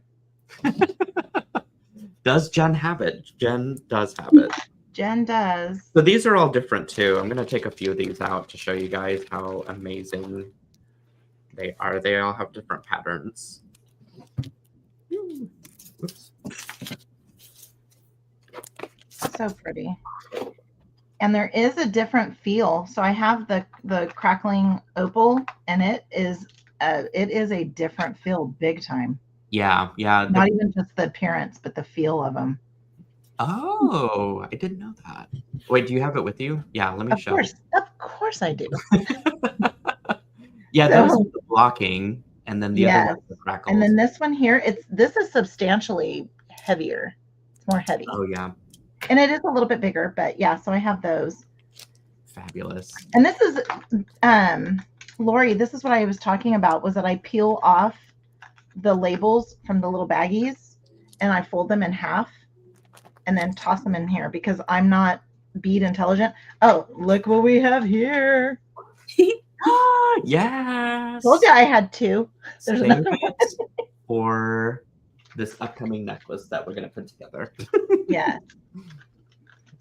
Does Jen have it? Jen does have it. Jen does. So these are all different too. I'm going to take a few of these out to show you guys how amazing they are. They all have different patterns. Oops. So pretty. And there is a different feel. So I have the crackling opal, and it is a different feel, big time. Yeah. Not even just the appearance, but the feel of them. Oh, I didn't know that. Wait, do you have it with you? Yeah, let me show. Of course I do. Yeah, so, those are the blocking, and then the other one's the crackles. And then this one here, this is substantially heavier. It's more heavy. Oh yeah. And it is a little bit bigger, but yeah, so I have those. Fabulous. And this is Lori, this is what I was talking about, was that I peel off the labels from the little baggies and I fold them in half and then toss them in here because I'm not bead intelligent. Oh, look what we have here. Yes. Told you I had two. There's another one for this upcoming necklace that we're going to put together. Yeah.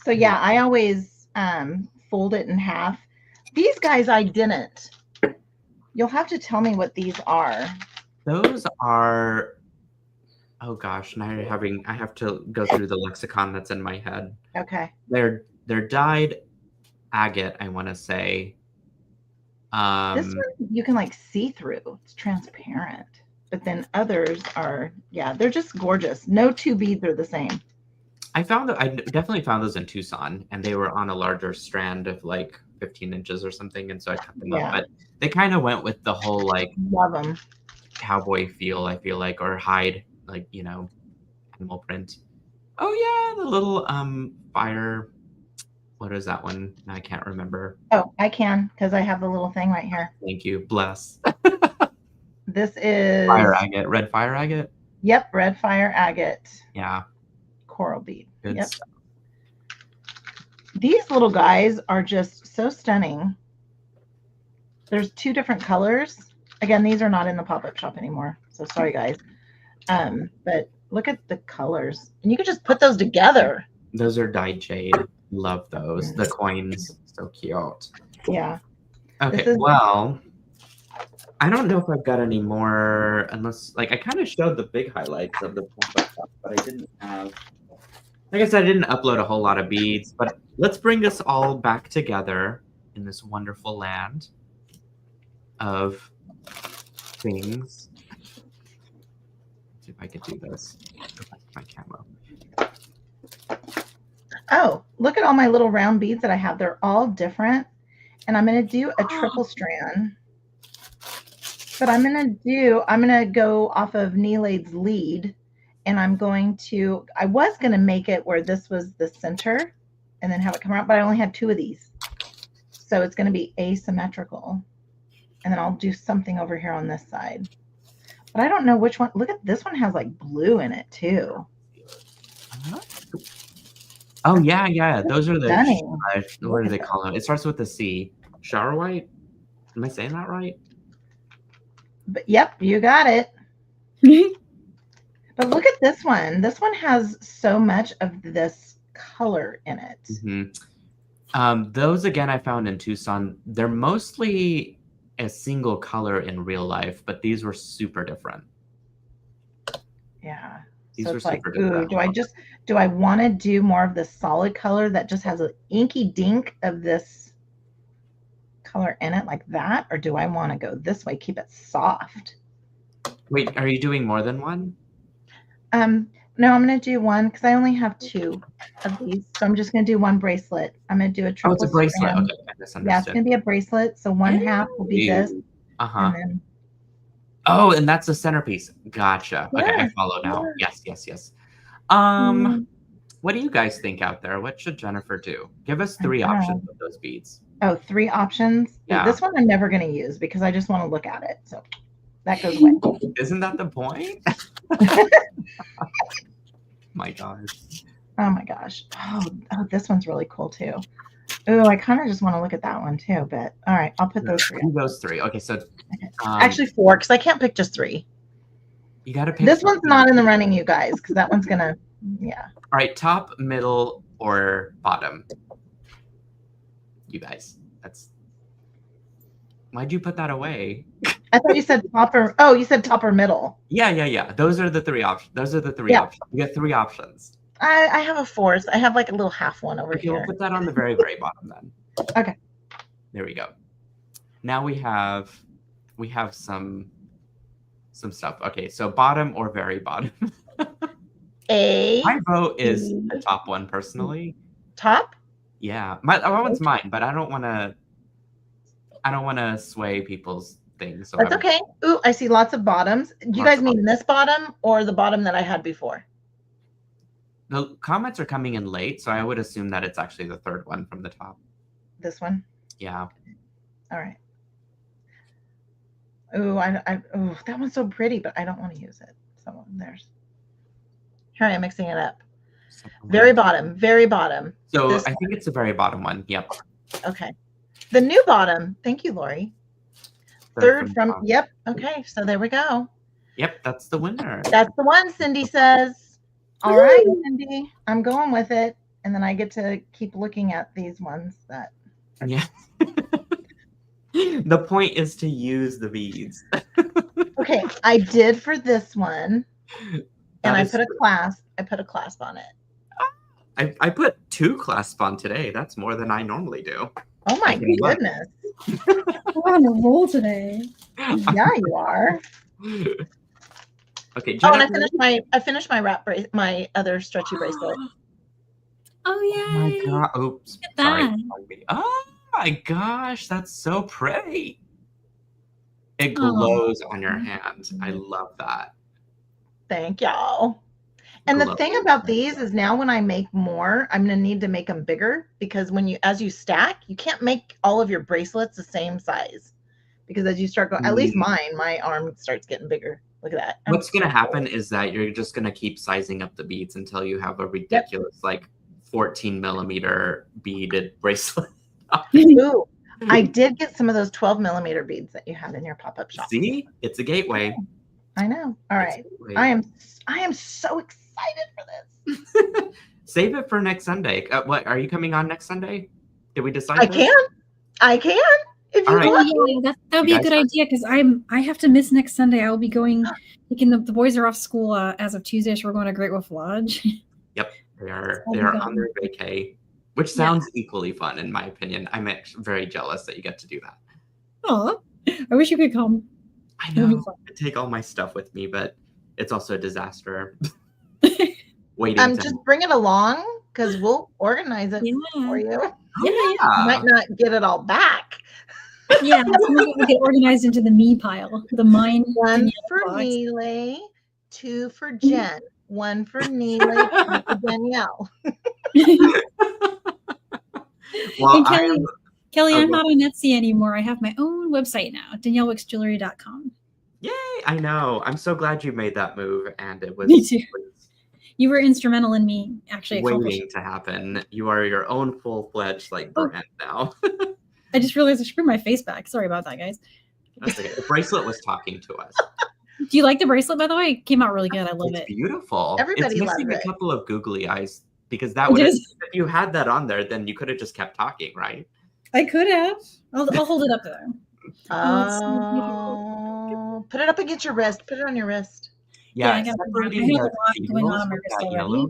So yeah, I always fold it in half. These guys I didn't. You'll have to tell me what these are. Those are, oh gosh, now I have to go through the lexicon that's in my head. Okay. They're dyed agate, I want to say. This one you can like see through. It's transparent. But then others are, yeah, they're just gorgeous. No two beads are the same. I definitely found those in Tucson, and they were on a larger strand of like 15 inches or something, and so I cut them up. But they kind of went with the whole like love them cowboy feel, I feel like, or hide, like, you know, animal print. Oh yeah, the little fire. What is that one? I can't remember. Oh, I can, because I have the little thing right here. Thank you. Bless. This is fire agate, red fire agate. Yep, red fire agate. Yeah. Coral bead. Good stuff. These little guys are just so stunning. There's two different colors. Again, these are not in the pop-up shop anymore, so sorry guys. But look at the colors, and you could just put those together. Those are dyed jade. Love those. The coins, so cute. Yeah. Okay, well, I don't know if I've got any more, unless, like, I kind of showed the big highlights of the pop-up shop, but I didn't have, like I said, I didn't upload a whole lot of beads, but let's bring this all back together in this wonderful land of things. Let's see if I can do this. My camera. Oh, look at all my little round beads that I have. They're all different. And I'm going to do a triple strand. But I'm going to go off of Nealay's lead. And I was going to make it where this was the center and then have it come out, but I only had two of these. So it's going to be asymmetrical. And then I'll do something over here on this side. But I don't know which one. Look at this one, has like blue in it too. Oh yeah. Those are the what do they call them? It starts with a C. Shower white. Am I saying that right? But yep, you got it. But look at this one. This one has so much of this color in it. Mm-hmm. Those again I found in Tucson. They're mostly a single color in real life, but these were super different. Yeah. These so were it's like, super different. Do I want to do more of the solid color that just has an inky dink of this color in it like that? Or do I want to go this way, keep it soft? Wait, are you doing more than one? No, I'm going to do one because I only have 2 of these. So I'm just going to do one bracelet. I'm going to do a triple it's a bracelet. strand. Okay, I misunderstood. Yeah, it's going to be a bracelet. So one half will be this. Uh-huh. And then... Oh, and that's the centerpiece. Gotcha. Yeah, Okay, I follow now. yeah. Yes. What do you guys think out there? What should Jennifer do? Give us 3 options of those beads. Oh, 3 options? Yeah. This one I'm never going to use because I just want to look at it. So that goes away. Isn't that the point? My gosh. Oh my gosh. Oh, this one's really cool too. Oh, I kind of just want to look at that one too, but all right, I'll put those 3. Those 3. Okay, so actually 4 because I can't pick just 3. You got to pick. This one's not in the running, you guys, because that one's gonna, yeah. All right, top, middle, or bottom. You guys, that's. Why'd you put that away? I thought you said top or. Oh, you said top or middle. Yeah. Those are the 3 options. Options. You get 3 options. I have a 4th. I have like a little half one over here. We'll put that on the very, very bottom then. Okay. There we go. Now we have some stuff. Okay, so bottom or very bottom. My vote is the top one personally. Top? Yeah, that one's mine, but I don't want to sway people's things. So that's okay. Ooh, I see lots of bottoms. Do you guys mean this bottom or the bottom that I had before? The comments are coming in late, so I would assume that it's actually the 3rd one from the top. This one? Yeah. All right. Ooh, that one's so pretty, but I don't want to use it. So there's. Here I am mixing it up. Very bottom. So I think it's the very bottom one. Yep. Okay. The new bottom. Thank you, Lori. Third from yep. Okay, so there we go. Yep, that's the winner. That's the one, Cindy says. All right, Cindy, I'm going with it. And then I get to keep looking at these ones that. Yeah. The point is to use the beads. Okay, I did for this one. And I put a clasp on it. I put 2 clasps on today. That's more than I normally do. Oh my goodness. We're on a roll today. Yeah, you are. Okay, Jennifer. And I finished my my other stretchy bracelet. Oh yeah. Oh my god. Oops. Sorry. Oh my gosh, that's so pretty. It glows on your hand. I love that. Thank y'all. And the thing about these is now when I make more, I'm going to need to make them bigger because as you stack, you can't make all of your bracelets the same size because as you start going, at least my arm starts getting bigger. Look at that. What's going to happen is that you're just going to keep sizing up the beads until you have a ridiculous, like 14 millimeter beaded bracelet. Ooh, I did get some of those 12 millimeter beads that you had in your pop-up shop. See, it's a gateway. I know. All right. I am so excited for this. Save it for next Sunday. What are you coming on next Sunday? Did we decide? I can. If you want. That would be a good idea because I have to miss next Sunday. I will be going. Taking the boys are off school as of Tuesday, so we're going to Great Wolf Lodge. Yep, they are on their vacay, which sounds equally fun in my opinion. I'm actually very jealous that you get to do that. Oh, I wish you could come. I know. I take all my stuff with me, but it's also a disaster. Waiting. Just bring it along because we'll organize it for you. Yeah. You might not get it all back. Yeah, we'll get organized into the me pile. The mine. 1 for Nealay, 2 for Jen, 1 for Nealay, 2 for Danielle. Well, Kelly, I'm not on Etsy anymore. I have my own website now, DanielleWickesJewelry.com. Yay! I know. I'm so glad you made that move, and it was. Me too. You were instrumental in me actually waiting to happen. You are your own full-fledged brand now. I just realized I screwed my face back. Sorry about that, guys. That's okay. The bracelet was talking to us. Do you like the bracelet, by the way? It came out really good. I love it. It's beautiful. Everybody it's loves missing it. A couple of googly eyes because that would. If you had that on there, then you could have just kept talking, right? I could have. I'll hold it up there. Put it up against your wrist. Put it on your wrist. Yeah, I have a lot going on my wrist already.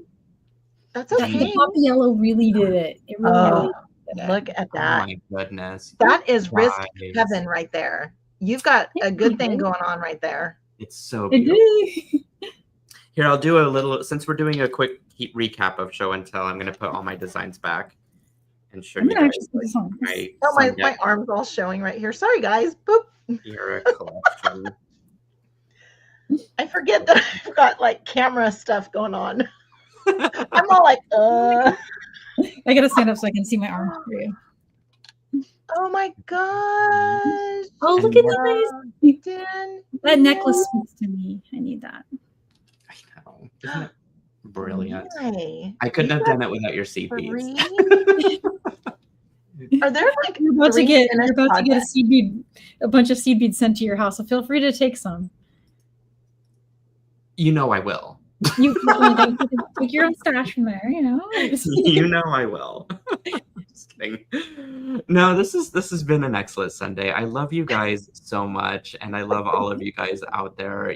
That's okay. The poppy yellow really did it. It really did it. Look at that. Oh my goodness. That is wrist heaven right there. You've got a good thing going on right there. It's so beautiful. Here, I'll do a little, since we're doing a quick recap of show and tell, I'm going to put all my designs back and show you guys my arm's all showing right here. Sorry, guys. Boop. Your collection. I forget that I've got like camera stuff going on. I'm all like, I gotta stand up so I can see my arms for you. Oh my gosh. Oh, look at that. Dan. That necklace speaks to me. I need that. I know. Isn't it brilliant? Why? I couldn't have done it without your seed beads. Are there like you're about to get a seed bead, a bunch of seed beads sent to your house, so feel free to take some. You know I will. You take your own stash from there, you know. You know I will. Just kidding. No, this has been an excellent Sunday. I love you guys so much, and I love all of you guys out there.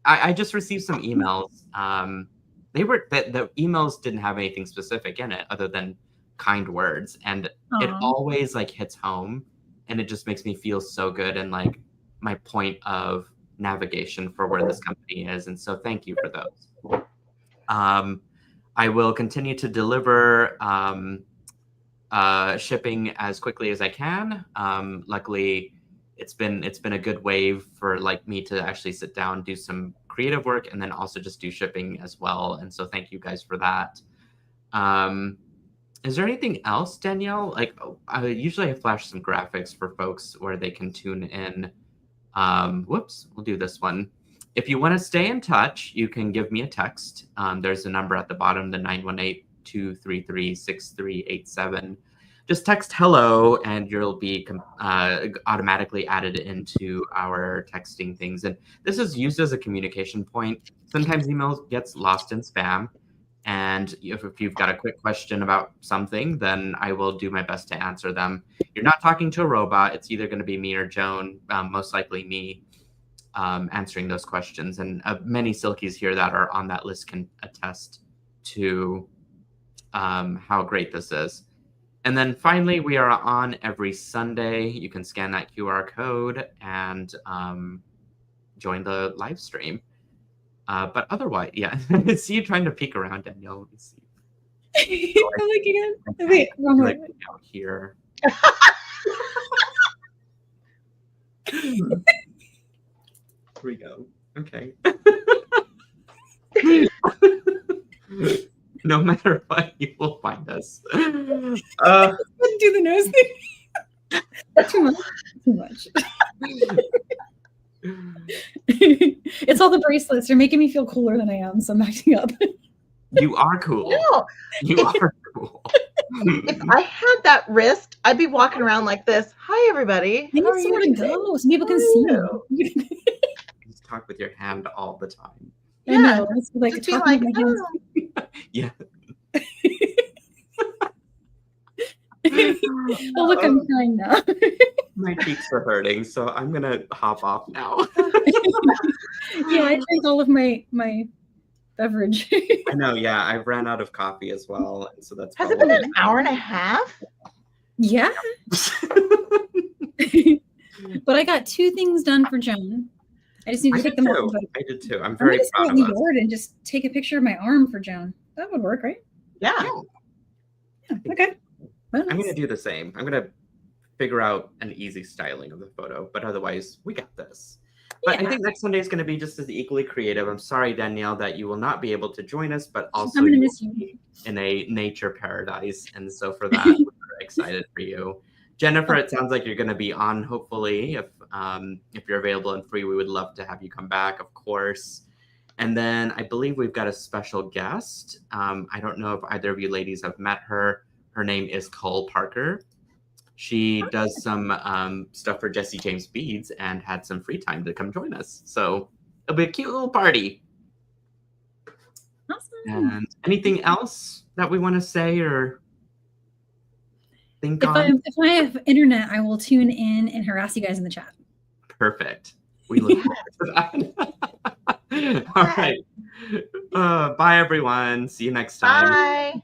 I just received some emails. The emails didn't have anything specific in it other than kind words, and it always like hits home, and it just makes me feel so good and like my point of navigation for where this company is. And so thank you for those. I will continue to deliver shipping as quickly as I can. Luckily it's been a good wave for like me to actually sit down, do some creative work, and then also just do shipping as well. And so thank you guys for that. Is there anything else, Danielle? Like, I usually flash some graphics for folks where they can tune in. Whoops, we'll do this one. If you want to stay in touch, you can give me a text. There's a number at the bottom, the 918-233-6387. Just text hello, and you'll be automatically added into our texting things. And this is used as a communication point. Sometimes email gets lost in spam. And if you've got a quick question about something, then I will do my best to answer them. You're not talking to a robot. It's either going to be me or Joan, most likely me, answering those questions. And many Silkies here that are on that list can attest to how great this is. And then finally, we are on every Sunday. You can scan that QR code and join the live stream. But otherwise, yeah. See you trying to peek around, Danielle. Let me see. I'm looking at. Wait, wrong way. Out here. Here we go. Okay. No matter what, you will find us. Do the nose thing. Too much. Too much. It's all the bracelets. They're making me feel cooler than I am, so I'm acting up. You are cool. No, you are cool. If I had that wrist, I'd be walking around like this. Hi, everybody. I need somewhere to go so people can see you. Just talk with your hand all the time. Yeah, I know. It's like just be like, yeah. Oh, look, I'm crying now. My cheeks are hurting, so I'm gonna hop off now. Yeah, I drank all of my beverage. I know. Yeah, I ran out of coffee as well, and so that's. Has it been an hour and a half? Yeah. But I got 2 things done for Joan. I just need to take them off. I did too. I'm very proud of us. Yard and just take a picture of my arm for Joan. That would work, right? Yeah. Okay. I'm going to do the same. I'm going to figure out an easy styling of the photo, but otherwise, we got this. But I think next Sunday is going to be just as equally creative. I'm sorry, Danielle, that you will not be able to join us, but also I'm going to miss you in a nature paradise. And so for that, we're excited for you. Jennifer, it sounds like you're going to be on, hopefully. If you're available and free, we would love to have you come back, of course. And then I believe we've got a special guest. I don't know if either of you ladies have met her. Her name is Cole Parker. She does some stuff for Jesse James Beads and had some free time to come join us. So it'll be a cute little party. Awesome. And anything else that we want to say or think on? If I have internet, I will tune in and harass you guys in the chat. Perfect. We look forward to that. All right. Bye, everyone. See you next time. Bye.